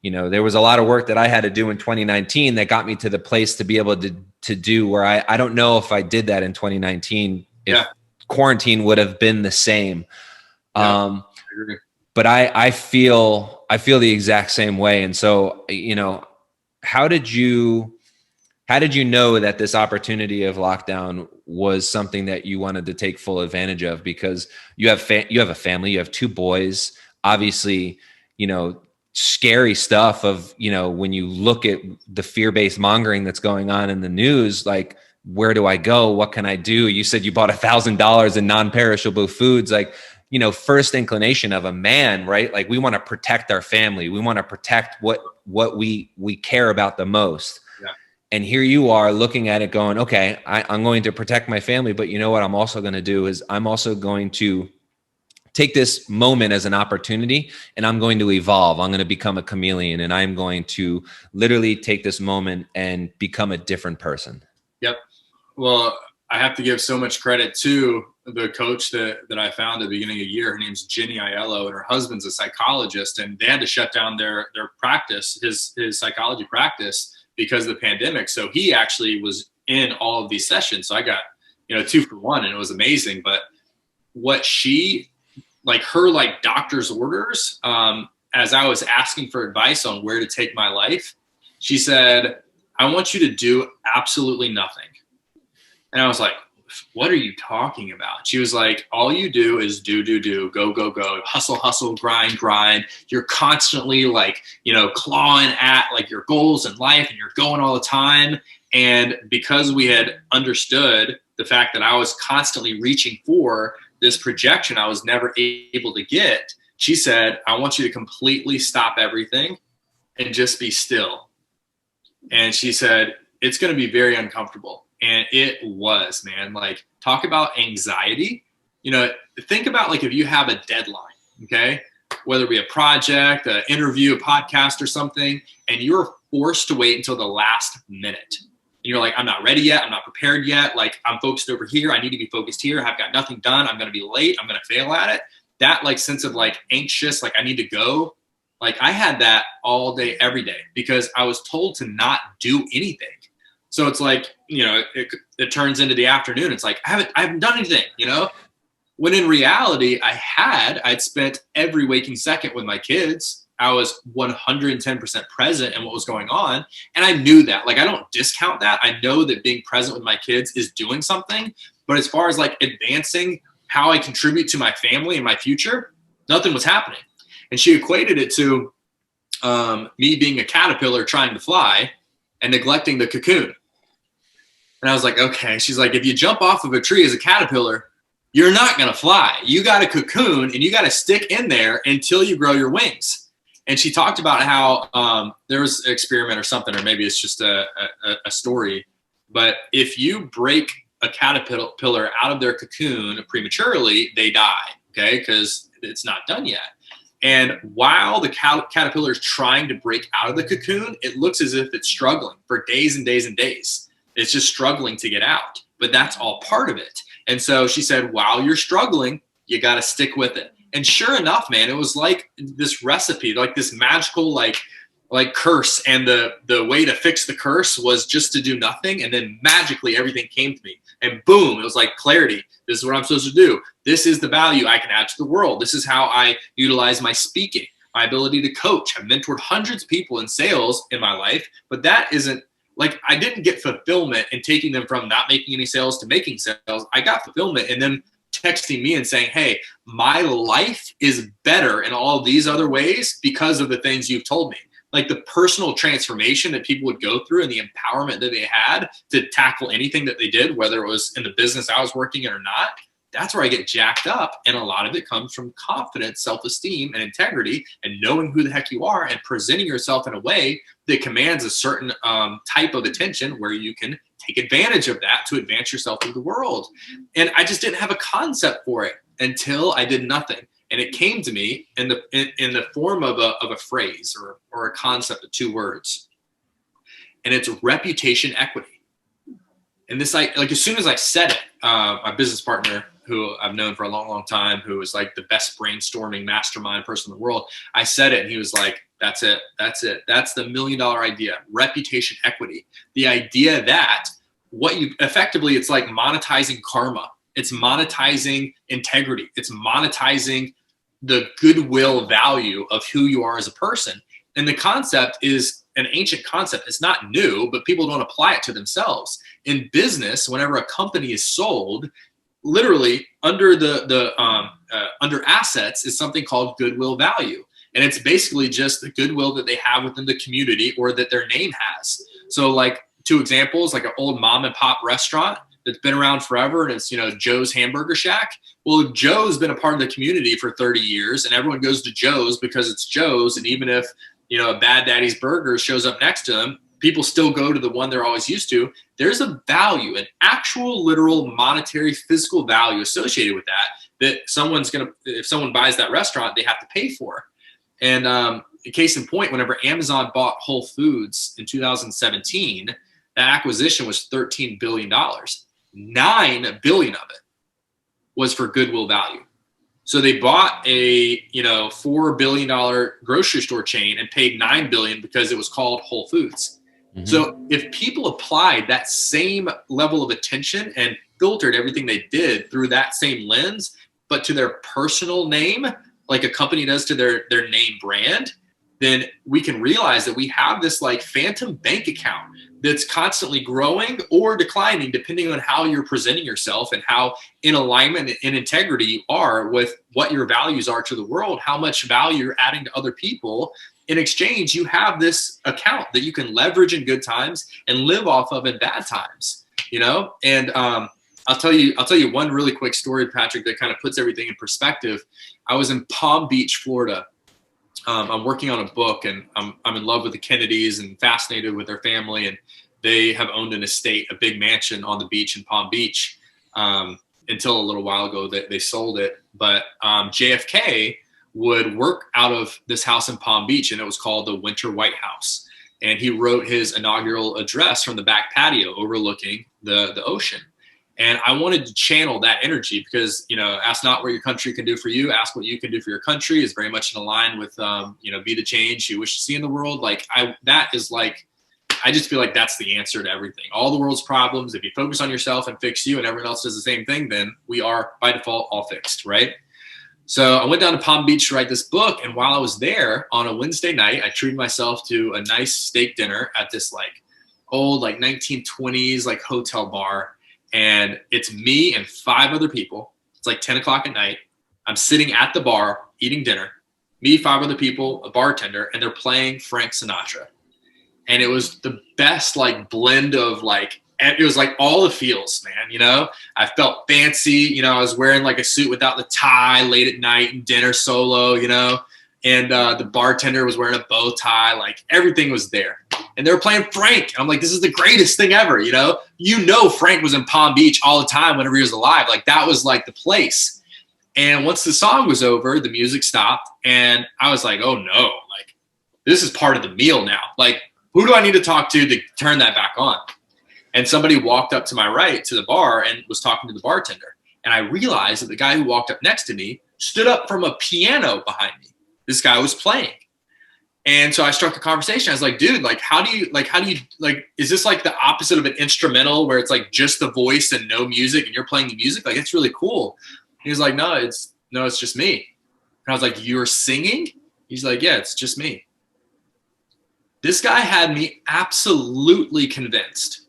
there was a lot of work that I had to do in 2019 that got me to the place to be able to do where I don't know if I did that in 2019, if quarantine would have been the same. I agree. But I feel the exact same way. And so, how did you know that this opportunity of lockdown was something that you wanted to take full advantage of? Because you have a family, you have 2 boys, obviously, scary stuff of, when you look at the fear-based mongering that's going on in the news, like, where do I go? What can I do? You said you bought $1,000 in non-perishable foods. Like, first inclination of a man, right? Like, we want to protect our family. We want to protect what we care about the most. Yeah. And here you are looking at it going, okay, I'm going to protect my family, but you know what I'm also going to do is I'm also going to take this moment as an opportunity and I'm going to evolve. I'm going to become a chameleon and I'm going to literally take this moment and become a different person. Yep. Well, I have to give so much credit to the coach that I found at the beginning of the year. Her name's Jenny Aiello, and her husband's a psychologist, and they had to shut down their practice, his psychology practice, because of the pandemic. So he actually was in all of these sessions. So I got, 2 for 1, and it was amazing. But what she, her doctor's orders, as I was asking for advice on where to take my life, she said, I want you to do absolutely nothing. And I was like, what are you talking about? She was like, all you do is do, go, hustle, grind. You're constantly clawing at your goals in life, and you're going all the time. And because we had understood the fact that I was constantly reaching for this projection I was never able to get, she said, I want you to completely stop everything and just be still. And she said, it's going to be very uncomfortable. And it was, man, talk about anxiety. Think about if you have a deadline, okay, whether it be a project, an interview, a podcast or something, and you're forced to wait until the last minute. And you're like, I'm not ready yet. I'm not prepared yet. I'm focused over here. I need to be focused here. I've got nothing done. I'm going to be late. I'm going to fail at it. That sense of anxious, I need to go. I had that all day, every day, because I was told to not do anything. So it's like, it turns into the afternoon. It's like, I haven't done anything, when in reality, I'd spent every waking second with my kids. I was 110% present in what was going on. And I knew that. Like, I don't discount that. I know that being present with my kids is doing something. But as far as like advancing how I contribute to my family and my future, nothing was happening. And she equated it to me being a caterpillar trying to fly and neglecting the cocoon. And I was like, okay. She's like, if you jump off of a tree as a caterpillar, you're not going to fly. You got a cocoon and you got to stick in there until you grow your wings. And she talked about how there was an experiment or something, or maybe it's just a story. But if you break a caterpillar out of their cocoon prematurely, they die, okay? Because it's not done yet. And while the caterpillar is trying to break out of the cocoon, it looks as if it's struggling for days and days and days. It's just struggling to get out, but that's all part of it. And so she said, while you're struggling, you got to stick with it. And sure enough, man, it was like this recipe, like this magical, like curse. And the way to fix the curse was just to do nothing. And then magically everything came to me, and boom, it was like clarity. This is what I'm supposed to do. This is the value I can add to the world. This is how I utilize my speaking, my ability to coach. I've mentored hundreds of people in sales in my life, but that isn't, like, I didn't get fulfillment in taking them from not making any sales to making sales. I got fulfillment in them texting me and saying, hey, my life is better in all these other ways because of the things you've told me. Like the personal transformation that people would go through and the empowerment that they had to tackle anything that they did, whether it was in the business I was working in or not, that's where I get jacked up. And a lot of it comes from confidence, self-esteem, and integrity, and knowing who the heck you are and presenting yourself in a way that commands a certain type of attention where you can take advantage of that to advance yourself through the world. And I just didn't have a concept for it until I did nothing. And it came to me in the form of a phrase or a concept of 2 words. And it's reputation equity. And this, like as soon as I said it, my business partner, who I've known for a long, long time, who is like the best brainstorming mastermind person in the world, I said it and he was like, that's it. That's the $1 million idea, reputation equity. The idea that effectively, it's like monetizing karma. It's monetizing integrity. It's monetizing the goodwill value of who you are as a person. And the concept is an ancient concept. It's not new, but people don't apply it to themselves. In business, whenever a company is sold, literally under under assets is something called goodwill value. And it's basically just the goodwill that they have within the community or that their name has. So like 2 examples, like an old mom and pop restaurant that's been around forever, and it's, Joe's Hamburger Shack. Well, Joe's been a part of the community for 30 years and everyone goes to Joe's because it's Joe's. And even if, a Bad Daddy's Burger shows up next to them, people still go to the one they're always used to. There's a value, an actual literal monetary physical value associated with that if someone buys that restaurant, they have to pay for. And case in point, whenever Amazon bought Whole Foods in 2017, that acquisition was $13 billion. $9 billion of it was for goodwill value. So they bought a $4 billion grocery store chain and paid $9 billion because it was called Whole Foods. Mm-hmm. So if people applied that same level of attention and filtered everything they did through that same lens, but to their personal name, like a company does to their name brand, then we can realize that we have this like phantom bank account that's constantly growing or declining depending on how you're presenting yourself and how in alignment and integrity you are with what your values are to the world, how much value you're adding to other people. In exchange, you have this account that you can leverage in good times and live off of in bad times, And I'll tell you one really quick story, Patrick, that kind of puts everything in perspective. I was in Palm Beach, Florida. I'm working on a book, and I'm in love with the Kennedys and fascinated with their family. And they have owned an estate, a big mansion on the beach in Palm Beach until a little while ago that they sold it. But JFK would work out of this house in Palm Beach, and it was called the Winter White House. And he wrote his inaugural address from the back patio overlooking the ocean. And I wanted to channel that energy because, ask not what your country can do for you, ask what you can do for your country is very much in line with, be the change you wish to see in the world. That is like I just feel like that's the answer to everything. All the world's problems, if you focus on yourself and fix you and everyone else does the same thing, then we are by default all fixed, right? So I went down to Palm Beach to write this book. And while I was there on a Wednesday night, I treated myself to a nice steak dinner at this like old, like 1920s, like hotel bar. And it's me and 5 other people. It's like 10 o'clock at night. I'm sitting at the bar eating dinner, me, 5 other people, a bartender, and they're playing Frank Sinatra. And it was the best like blend of like, it was like all the feels, man, you know. I felt fancy, you know. I was wearing like a suit without the tie late at night and dinner solo, you know. And the bartender was wearing a bow tie. Like everything was there. And they were playing Frank. And I'm like, this is the greatest thing ever, you know. You know, Frank was in Palm Beach all the time whenever he was alive. Like that was like the place. And once the song was over, the music stopped. And I was like, oh no, like this is part of the meal now. Like, who do I need to talk to turn that back on? And somebody walked up to my right to the bar and was talking to the bartender. And I realized that the guy who walked up next to me stood up from a piano behind me. This guy was playing. And so I struck a conversation. I was like, dude, like, how do you, is this like the opposite of an instrumental where it's like just the voice and no music and you're playing the music? Like, it's really cool. He was like, no, it's just me. And I was like, you're singing? He's like, yeah, it's just me. This guy had me absolutely convinced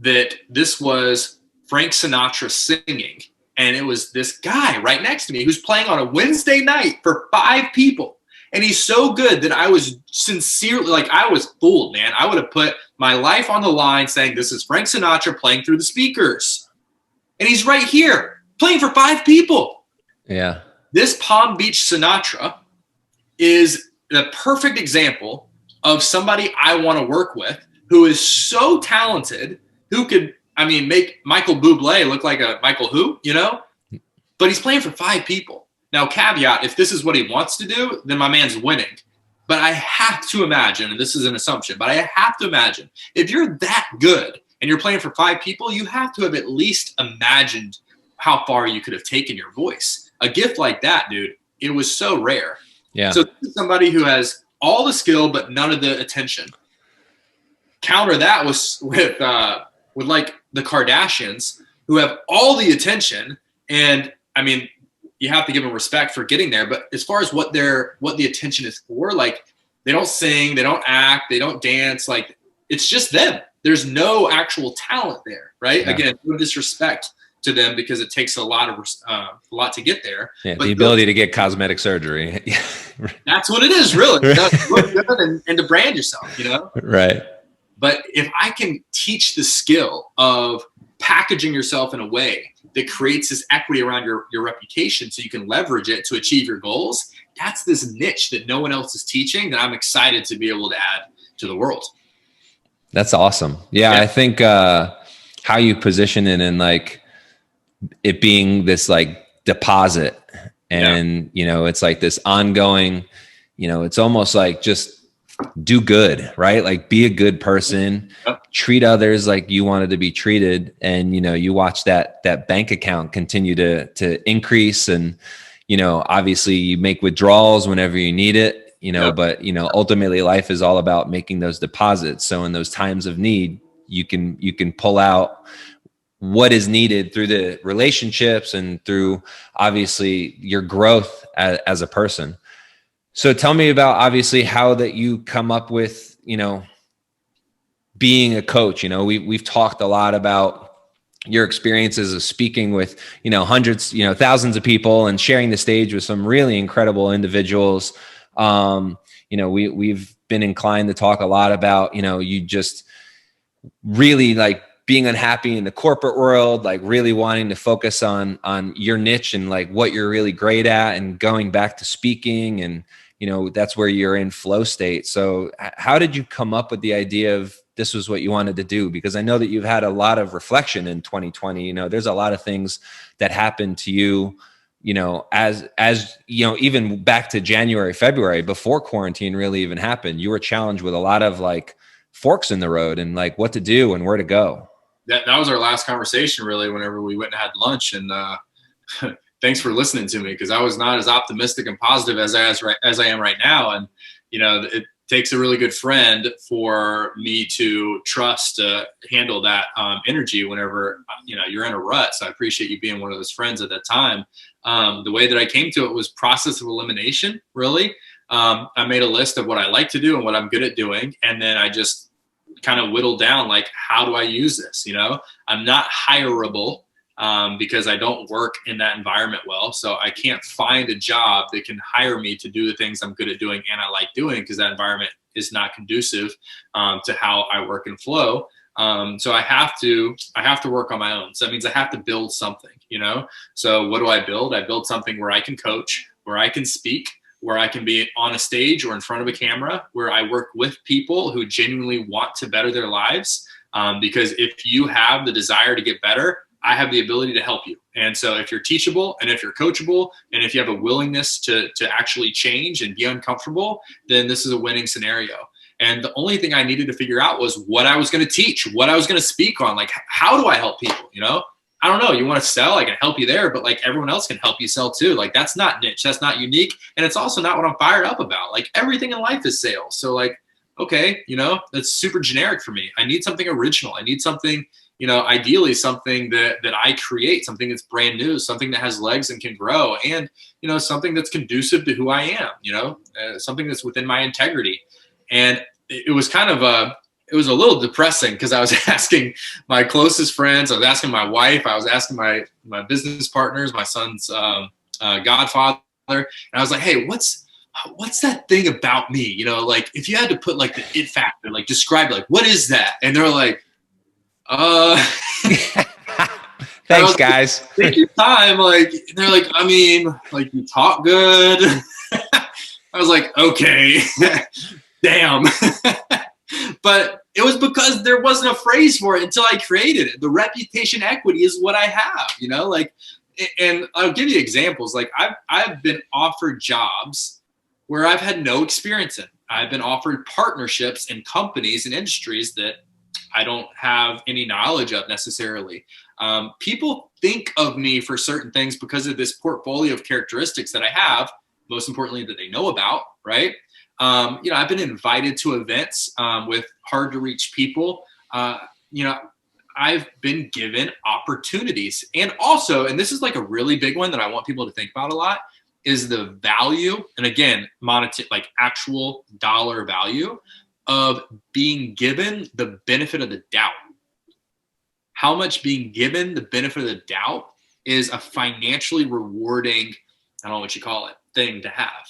that this was Frank Sinatra singing. And it was this guy right next to me who's playing on a Wednesday night for 5 people. And he's so good that I was sincerely, like I was fooled, man. I would have put my life on the line saying, this is Frank Sinatra playing through the speakers. And he's right here playing for 5 people. Yeah. This Palm Beach Sinatra is the perfect example of somebody I want to work with who is so talented, who could, I mean, make Michael Bublé look like a Michael who, you know? But he's playing for 5 people. Now, caveat, if this is what he wants to do, then my man's winning. But I have to imagine, and this is an assumption, but I have to imagine, if you're that good and you're playing for 5 people, you have to have at least imagined how far you could have taken your voice. A gift like that, dude, it was so rare. Yeah. So this is somebody who has all the skill, but none of the attention. Counter that with like the Kardashians, who have all the attention, and I mean, you have to give them respect for getting there. But as far as what the attention is for, like they don't sing, they don't act, they don't dance. Like it's just them. There's no actual talent there, right? Yeah. Again, no disrespect to them because it takes a lot to get there. Yeah, but the ability to get cosmetic surgery. That's what it is, really. You know, to look good and to brand yourself, you know? Right. But if I can teach the skill of packaging yourself in a way that creates this equity around your reputation so you can leverage it to achieve your goals, that's this niche that no one else is teaching that I'm excited to be able to add to the world. That's awesome. Yeah. I think how you position it in like it being this like deposit and, you know, it's like this ongoing, you know, it's almost like just do good, right? Like be a good person, treat others like you wanted to be treated. And, you know, you watch that bank account continue to increase. And, you know, obviously you make withdrawals whenever you need it, you know, but, you know, ultimately life is all about making those deposits. So in those times of need, you can pull out what is needed through the relationships and through obviously your growth as a person. So tell me about obviously how that you come up with, you know, being a coach. You know, we've talked a lot about your experiences of speaking with, you know, hundreds, you know, thousands of people and sharing the stage with some really incredible individuals. You know, we've been inclined to talk a lot about, you know, you just really like being unhappy in the corporate world, like really wanting to focus on your niche and like what you're really great at and going back to speaking. And, you know, that's where you're in flow state. So how did you come up with the idea of this was what you wanted to do? Because I know that you've had a lot of reflection in 2020. You know, there's a lot of things that happened to you, you know, as, you know, even back to January, February, before quarantine really even happened, you were challenged with a lot of like forks in the road and like what to do and where to go. That was our last conversation, really, whenever we went and had lunch. And thanks for listening to me, because I was not as optimistic and positive as I am right now. And, you know, takes a really good friend for me to trust to handle that energy whenever, you're in a rut. So I appreciate you being one of those friends at that time. The way that I came to it was process of elimination, really. I made a list of what I like to do and what I'm good at doing. And then I just kind of whittled down, like, how do I use this? I'm not hireable because I don't work in that environment well. So I can't find a job that can hire me to do the things I'm good at doing and I like doing, because that environment is not conducive to how I work and flow. So I have to work on my own. So that means I have to build something, So what do I build? I build something where I can coach, where I can speak, where I can be on a stage or in front of a camera, where I work with people who genuinely want to better their lives. Because if you have the desire to get better, I have the ability to help you. And so if you're teachable and if you're coachable and if you have a willingness to actually change and be uncomfortable, then this is a winning scenario. And the only thing I needed to figure out was what I was going to teach, what I was going to speak on. Like, how do I help people? I don't know. You want to sell? I can help you there, but like, everyone else can help you sell too. Like, that's not niche. That's not unique. And it's also not what I'm fired up about. Like, everything in life is sales. So like, okay, that's super generic for me. I need something original. I need something, ideally something that I create, something that's brand new, something that has legs and can grow, and, something that's conducive to who I am, something that's within my integrity. And it was kind of it was a little depressing, because I was asking my closest friends, I was asking my wife, I was asking my business partners, my son's godfather, and I was like, hey, what's that thing about me? Like, if you had to put like the it factor, like describe, like, what is that? And they're like, thanks, guys. Take your time. Like, they're like, I mean, like, you talk good. I was like, okay, damn. But it was because there wasn't a phrase for it until I created it. The reputation equity is what I have, like, and I'll give you examples. Like, I've been offered jobs where I've had no experience in. I've been offered partnerships in companies and industries that I don't have any knowledge of necessarily. People think of me for certain things because of this portfolio of characteristics that I have, most importantly, that they know about, right? I've been invited to events with hard to reach people. I've been given opportunities. And also, and this is like a really big one that I want people to think about a lot, is the value, and again, monetary, like actual dollar value of being given the benefit of the doubt. How much being given the benefit of the doubt is a financially rewarding, I don't know what you call it, thing to have,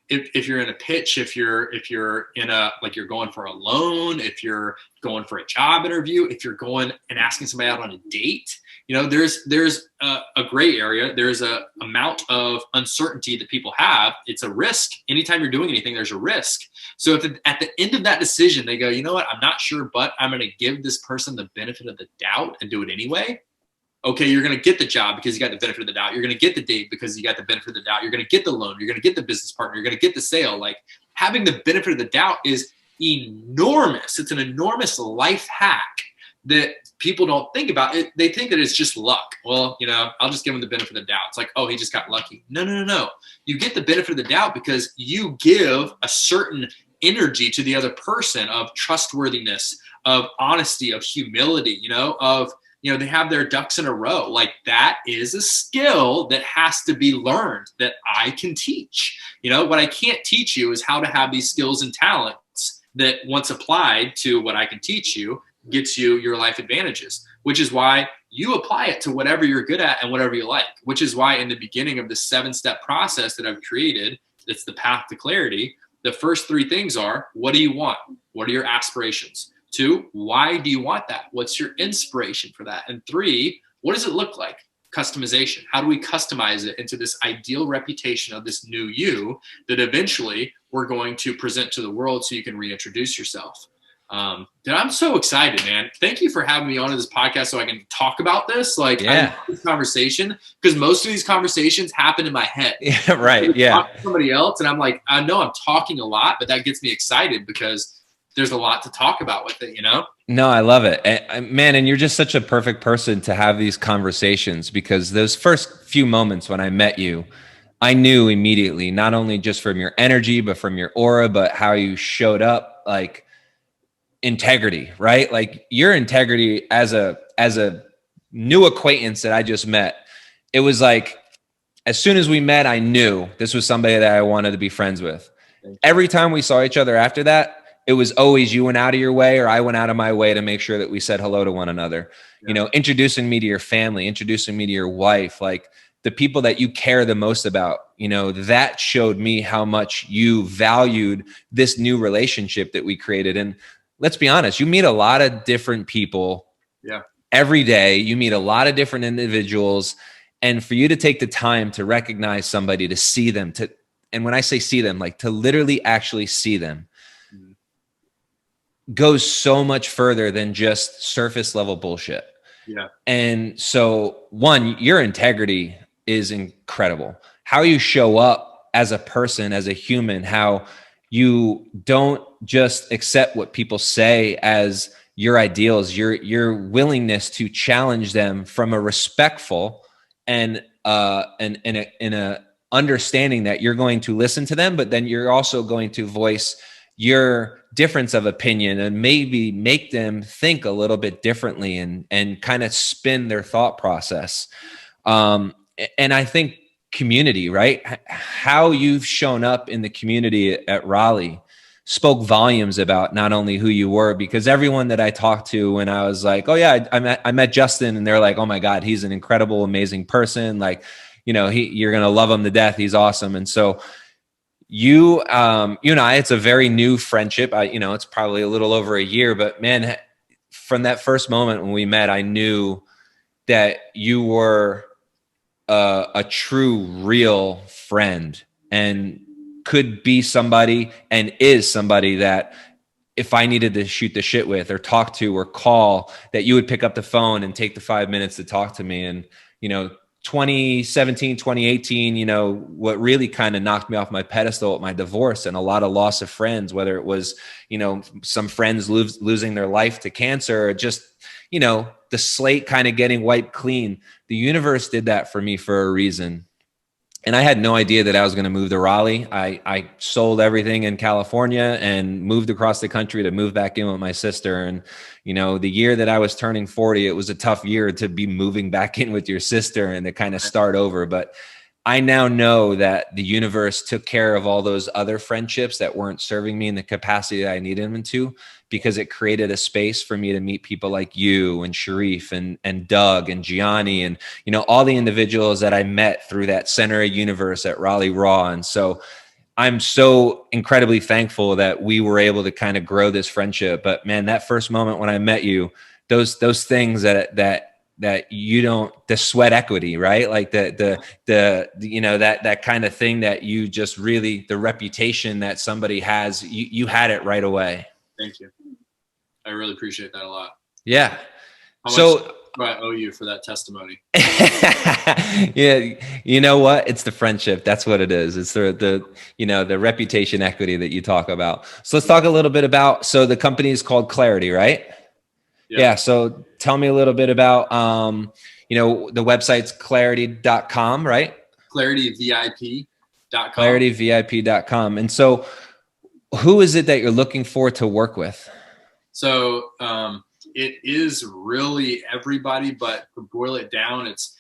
If you're in a pitch, if you're in a, like, you're going for a loan, if you're going for a job interview, if you're going and asking somebody out on a date, there's a gray area. There's a amount of uncertainty that people have. It's a risk. Anytime you're doing anything, there's a risk. So if at the end of that decision, they go, you know what, I'm not sure, but I'm going to give this person the benefit of the doubt and do it anyway. Okay, you're going to get the job because you got the benefit of the doubt. You're going to get the date because you got the benefit of the doubt. You're going to get the loan. You're going to get the business partner. You're going to get the sale. Like, having the benefit of the doubt is enormous. It's an enormous life hack that people don't think about. They think that it's just luck. Well, I'll just give them the benefit of the doubt. It's like, oh, he just got lucky. No. You get the benefit of the doubt because you give a certain energy to the other person of trustworthiness, of honesty, of humility, of, they have their ducks in a row. Like, that is a skill that has to be learned that I can teach. What I can't teach you is how to have these skills and talents that, once applied to what I can teach you, gets you your life advantages, which is why you apply it to whatever you're good at and whatever you like, which is why in the beginning of the 7-step process that I've created, it's the path to clarity. The first 3 things are, what do you want? What are your aspirations? 2, why do you want that? What's your inspiration for that? And 3, what does it look like? Customization. How do we customize it into this ideal reputation of this new you that eventually we're going to present to the world so you can reintroduce yourself? I'm so excited, man. Thank you for having me on this podcast so I can talk about this. Like, yeah. I love this conversation because most of these conversations happen in my head. Yeah, right. Yeah. Talk to somebody else, and I'm like, I know I'm talking a lot, but that gets me excited because there's a lot to talk about with it, No, I love it, man. And you're just such a perfect person to have these conversations, because those first few moments when I met you, I knew immediately, not only just from your energy, but from your aura, but how you showed up, like integrity, right? Like your integrity as a new acquaintance that I just met. It was like, as soon as we met, I knew this was somebody that I wanted to be friends with. Every time we saw each other after that, it was always you went out of your way or I went out of my way to make sure that we said hello to one another. Yeah. You know, introducing me to your family, introducing me to your wife, like the people that you care the most about, you know, that showed me how much you valued this new relationship that we created. And let's be honest, you meet a lot of different people every day. You meet a lot of different individuals. And for you to take the time to recognize somebody, to see them, and when I say see them, like to literally actually see them, goes so much further than just surface level bullshit. Yeah. And so, one, your integrity is incredible. How you show up as a person, as a human, how you don't just accept what people say as your ideals, your willingness to challenge them from a respectful and in a understanding that you're going to listen to them, but then you're also going to voice your difference of opinion and maybe make them think a little bit differently and kind of spin their thought process. And I think community, right? How you've shown up in the community at Raleigh spoke volumes about not only who you were, because everyone that I talked to when I was like, oh yeah, I met Justin, and they're like, oh my God, he's an incredible, amazing person. Like, you know, you're going to love him to death. He's awesome. And so you and I, it's a very new friendship. It's probably a little over a year, but man, from that first moment when we met, I knew that you were a true, real friend and could be somebody and is somebody that if I needed to shoot the shit with or talk to or call, that you would pick up the phone and take the 5 minutes to talk to me. And, 2017, 2018, what really kind of knocked me off my pedestal at my divorce and a lot of loss of friends, whether it was, some friends losing their life to cancer or just, the slate kind of getting wiped clean. The universe did that for me for a reason. And I had no idea that I was going to move to Raleigh. I sold everything in California and moved across the country to move back in with my sister. And, the year that I was turning 40, it was a tough year to be moving back in with your sister and to kind of start over. But I now know that the universe took care of all those other friendships that weren't serving me in the capacity that I needed them to, because it created a space for me to meet people like you and Sharif and Doug and Gianni and, all the individuals that I met through that center of universe at Raleigh Raw. And so I'm so incredibly thankful that we were able to kind of grow this friendship. But man, that first moment when I met you, those things that you don't, the sweat equity, right? Like that kind of thing that you just really, the reputation that somebody has, you had it right away. Thank you. I really appreciate that a lot. Yeah. How much do I owe you for that testimony? Yeah. You know what? It's the friendship. That's what it is. It's the reputation equity that you talk about. So let's talk a little bit about, so the company is called Clarity, right? Yeah. So tell me a little bit about, the website's clarity.com, right? ClarityVIP.com. ClarityVIP.com. And so who is it that you're looking for to work with? So it is really everybody, but to boil it down, it's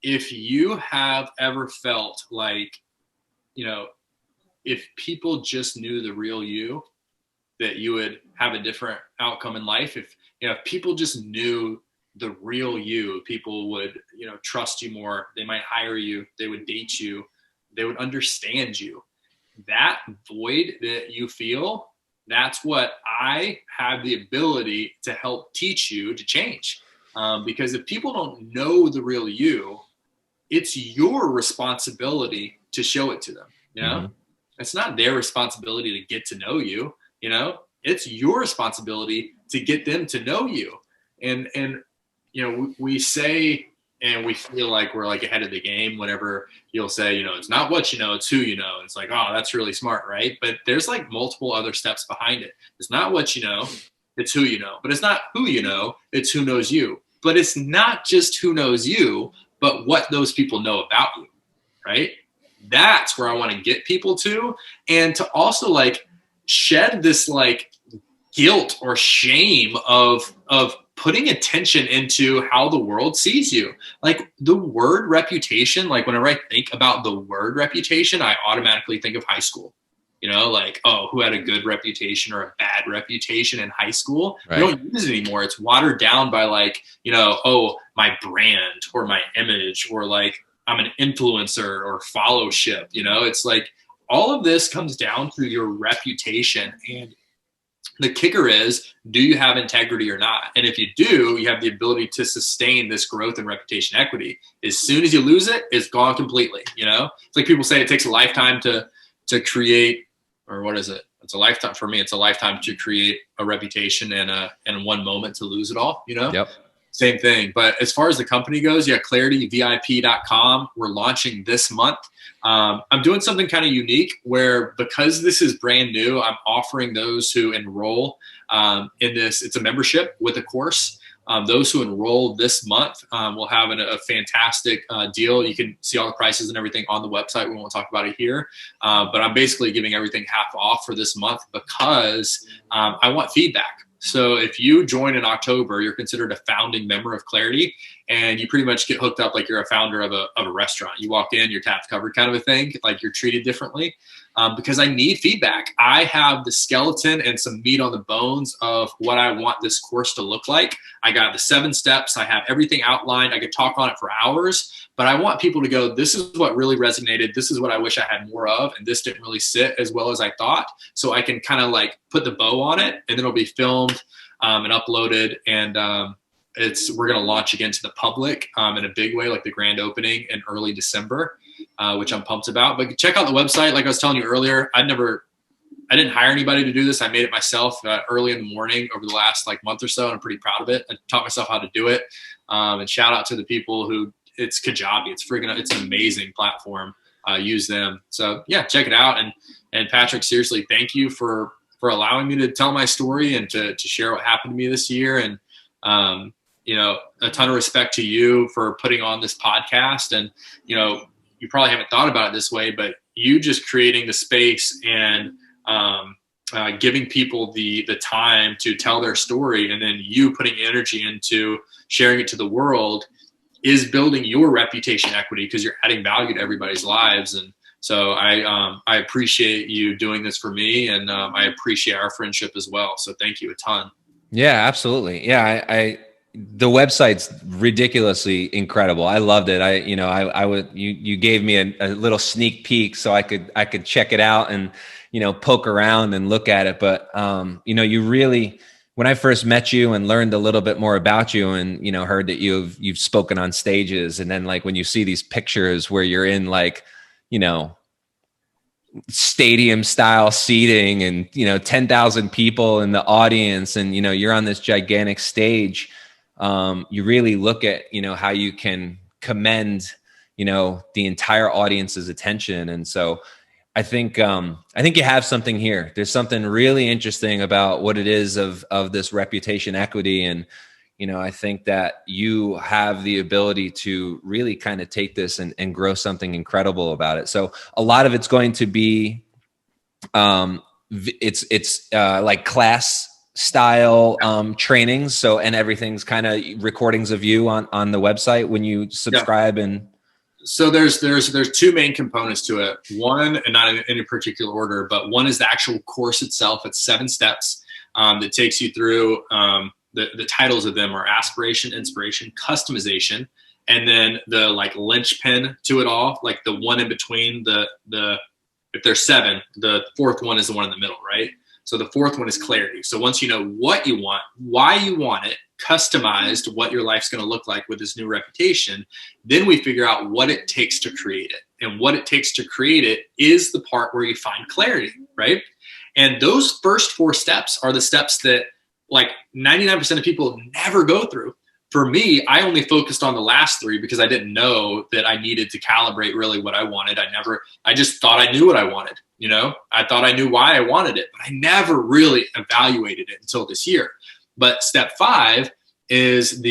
if you have ever felt like, if people just knew the real you, that you would have a different outcome in life. If people just knew the real you, people would, trust you more. They might hire you. They would date you. They would understand you. That void that you feel, that's what I have the ability to help teach you to change. Because if people don't know the real you, it's your responsibility to show it to them. Mm-hmm. It's not their responsibility to get to know you. It's your responsibility to get them to know you. And we say, and we feel like we're like ahead of the game whenever you'll say, it's not what you know, it's who you know. It's like, oh, that's really smart, right? But there's like multiple other steps behind it. It's not what you know, it's who you know. But it's not who you know, it's who knows you. But it's not just who knows you, but what those people know about you, right? That's where I want to get people to. And to also like shed this like guilt or shame of putting attention into how the world sees you. Like the word reputation, like whenever I think about the word reputation, I automatically think of high school. You know, like, oh, who had a good reputation or a bad reputation in high school? Right. We don't use it anymore. It's watered down by like, you know, oh, my brand or my image, or like I'm an influencer or followship. You know, it's like all of this comes down to your reputation. And the kicker is, do you have integrity or not? And if you do, you have the ability to sustain this growth and reputation equity. As soon as you lose it, it's gone completely. You know, it's like people say it takes a lifetime to create, or what is it? It's a lifetime. For me, it's a lifetime to create a reputation, and one moment to lose it all, you know? Yep. Same thing. But as far as the company goes, yeah, clarityvip.com. We're launching this month. I'm doing something kind of unique where, because this is brand new, I'm offering those who enroll in this. It's a membership with a course. Those who enroll this month will have a fantastic deal. You can see all the prices and everything on the website. We won't talk about it here. But I'm basically giving everything half off for this month because I want feedback. So if you join in October, you're considered a founding member of Clarity, and you pretty much get hooked up like you're a founder of a restaurant. You walk in, you're tapped covered kind of a thing, like you're treated differently. Because I need feedback. I have the skeleton and some meat on the bones of what I want this course to look like. I got the 7 steps. I have everything outlined. I could talk on it for hours, but I want people to go, this is what really resonated. This is what I wish I had more of. And this didn't really sit as well as I thought. So I can kind of like put the bow on it, and then it'll be filmed and uploaded. And we're going to launch again to the public in a big way, like the grand opening in early December. Which I'm pumped about. But check out the website. Like I was telling you earlier, I didn't hire anybody to do this. I made it myself early in the morning over the last like month or so, and I'm pretty proud of it. I taught myself how to do it. And shout out to the people who, it's Kajabi. It's an amazing platform. Use them. So yeah, check it out. And Patrick, seriously, thank you for allowing me to tell my story and to share what happened to me this year. And, you know, a ton of respect to you for putting on this podcast. And, you know, you probably haven't thought about it this way, but you just creating the space and giving people the time to tell their story, and then you putting energy into sharing it to the world is building your reputation equity, because you're adding value to everybody's lives. And so I appreciate you doing this for me, and I appreciate our friendship as well. So thank you a ton. Yeah, absolutely. Yeah, the website's ridiculously incredible. I loved it. You gave me a little sneak peek so I could check it out and, you know, poke around and look at it. But, you know, you really, when I first met you and learned a little bit more about you, and, you know, heard that you've spoken on stages, and then like when you see these pictures where you're in like, you know, stadium style seating and, you know, 10,000 people in the audience, and, you know, you're on this gigantic stage, you really look at, you know, how you can commend, you know, the entire audience's attention. And so I think you have something here. There's something really interesting about what it is of this reputation equity. And, you know, I think that you have the ability to really kind of take this and grow something incredible about it. So a lot of it's going to be, it's like class style trainings. So, and everything's kind of recordings of you on the website when you subscribe. Yeah. And so there's 2 main components to it. One, and not in any particular order, but one is the actual course itself. It's 7 steps that takes you through. The titles of them are aspiration, inspiration, customization, and then the like linchpin to it all, like the one in between the if there's 7, the 4th one is the one in the middle, right? So the 4th one is clarity. So once you know what you want, why you want it, customized what your life's going to look like with this new reputation, then we figure out what it takes to create it. And what it takes to create it is the part where you find clarity, right? And those first 4 steps are the steps that like 99% of people never go through. For me, I only focused on the last 3 because I didn't know that I needed to calibrate really what I wanted. I just thought I knew what I wanted. You know, I thought I knew why I wanted it, but I never really evaluated it until this year. But step 5 is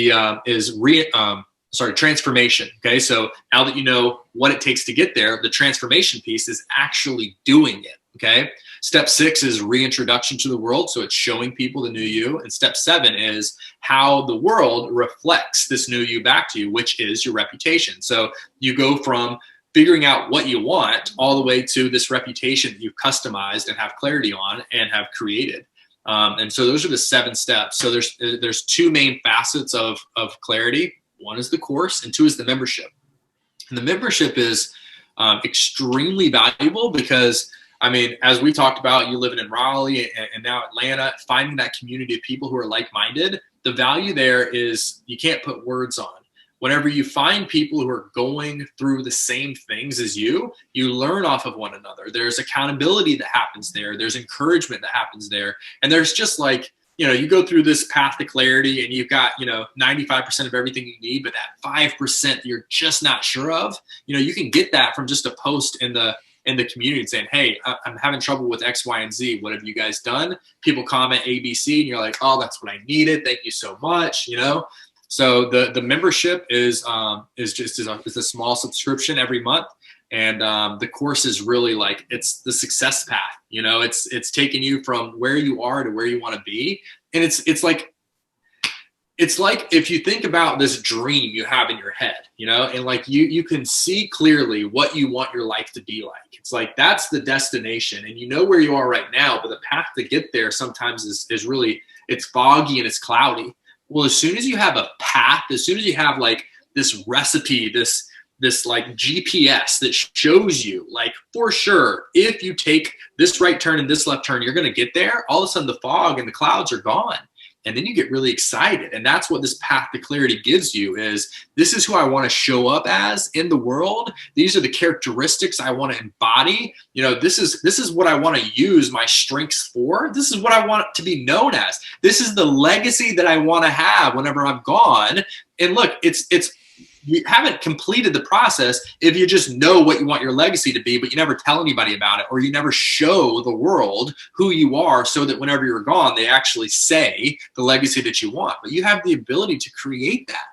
transformation. Okay. So now that you know what it takes to get there, the transformation piece is actually doing it. Okay. Step 6 is reintroduction to the world. So it's showing people the new you. And step 7 is how the world reflects this new you back to you, which is your reputation. So you go from figuring out what you want all the way to this reputation that you've customized and have clarity on and have created. And so those are the 7 steps. So there's 2 main facets of clarity. One is the course, and 2 is the membership. And the membership is extremely valuable because, I mean, as we talked about, you living in Raleigh and now Atlanta, finding that community of people who are like-minded, the value there is you can't put words on. Whenever you find people who are going through the same things as you learn off of one another. There's accountability that happens there. There's encouragement that happens there. And there's just like, you go through this path to clarity and you've got, 95% of everything you need, but that 5% you're just not sure of, you can get that from just a post in the community saying, hey, I'm having trouble with X, Y, and Z. What have you guys done? People comment A, B, C, and you're like, oh, that's what I needed. Thank you so much. So the membership is a small subscription every month. And the course is really like, it's the success path. It's taking you from where you are to where you want to be. And it's like if you think about this dream you have in your head, and like you can see clearly what you want your life to be like. It's like that's the destination, and you know where you are right now, but the path to get there sometimes is really, it's foggy and it's cloudy. Well, as soon as you have a path, as soon as you have like this recipe, this like GPS that shows you, like, for sure, if you take this right turn and this left turn, you're going to get there. All of a sudden the fog and the clouds are gone. And then you get really excited. And that's what this path to clarity gives you is, this is who I want to show up as in the world. These are the characteristics I want to embody. This is what I want to use my strengths for. This is what I want to be known as. This is the legacy that I want to have whenever I'm gone. And look, it's you haven't completed the process if you just know what you want your legacy to be, but you never tell anybody about it, or you never show the world who you are so that whenever you're gone, they actually say the legacy that you want. But you have the ability to create that,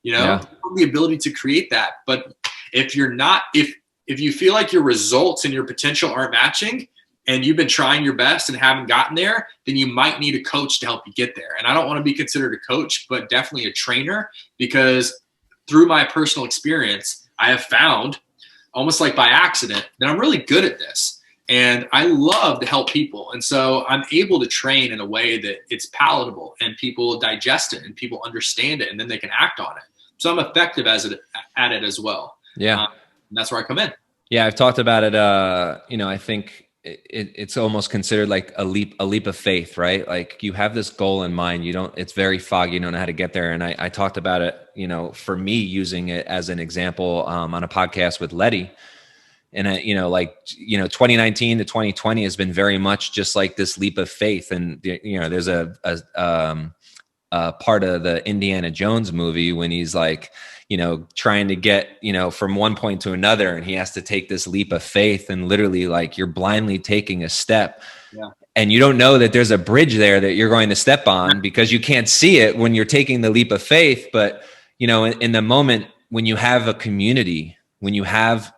Yeah. the ability to create that. But if you're not, if you feel like your results and your potential aren't matching, and you've been trying your best and haven't gotten there, then you might need a coach to help you get there. And I don't want to be considered a coach, but definitely a trainer, because through my personal experience, I have found, almost like by accident, that I'm really good at this. And I love to help people. And so I'm able to train in a way that it's palatable and people digest it and people understand it, and then they can act on it. So I'm effective at it as well. Yeah. And that's where I come in. Yeah. I've talked about it. I think it's almost considered like a leap of faith, right? Like you have this goal in mind, it's very foggy, you don't know how to get there. And I talked about it, for me, using it as an example, on a podcast with Letty. And 2019 to 2020 has been very much just like this leap of faith. And there's a part of the Indiana Jones movie when he's like, trying to get, from one point to another, and he has to take this leap of faith, and literally like you're blindly taking a step. Yeah. And you don't know that there's a bridge there that you're going to step on because you can't see it when you're taking the leap of faith. But, in the moment when you have a community, when you have,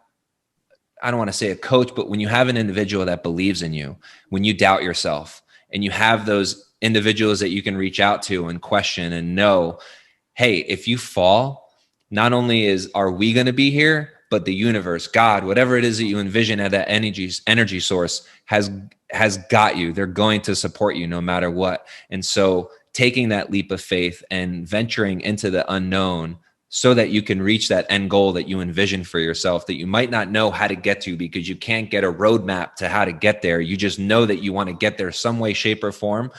I don't want to say a coach, but when you have an individual that believes in you, when you doubt yourself, and you have those individuals that you can reach out to and question and know, hey, if you fall, not only are we going to be here, but the universe, God, whatever it is that you envision at that energy source has got you. They're going to support you no matter what. And so taking that leap of faith and venturing into the unknown so that you can reach that end goal that you envision for yourself, that you might not know how to get to because you can't get a roadmap to how to get there. You just know that you want to get there some way, shape, or form.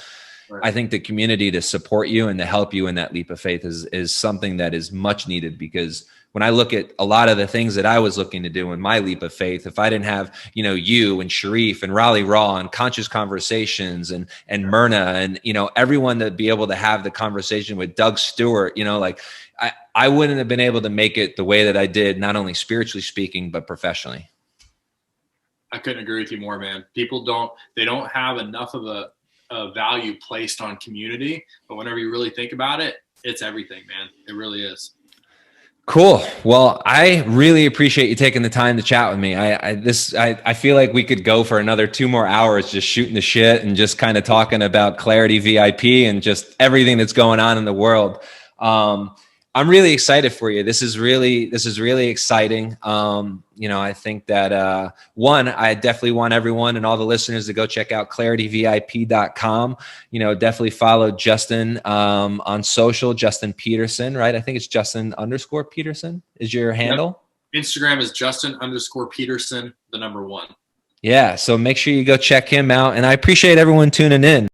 Right. I think the community to support you and to help you in that leap of faith is something that is much needed, because when I look at a lot of the things that I was looking to do in my leap of faith, if I didn't have, you and Sharif and Raleigh Raw and Conscious Conversations and Myrna and, everyone to be able to have the conversation with Doug Stewart, I wouldn't have been able to make it the way that I did, not only spiritually speaking, but professionally. I couldn't agree with you more, man. People don't have enough of a value placed on community, but whenever you really think about it, it's everything, man. It really is. Cool. Well, I really appreciate you taking the time to chat with me. I feel like we could go for another 2 more hours just shooting the shit and just kind of talking about Clarity VIP and just everything that's going on in the world. Um, I'm really excited for you. This is really exciting. I think that one, I definitely want everyone and all the listeners to go check out clarityvip.com. Definitely follow Justin on social, Justin Peterson, right? I think it's Justin_Peterson is your handle. Yep. Instagram is Justin_Peterson, the number 1. Yeah. So make sure you go check him out. And I appreciate everyone tuning in.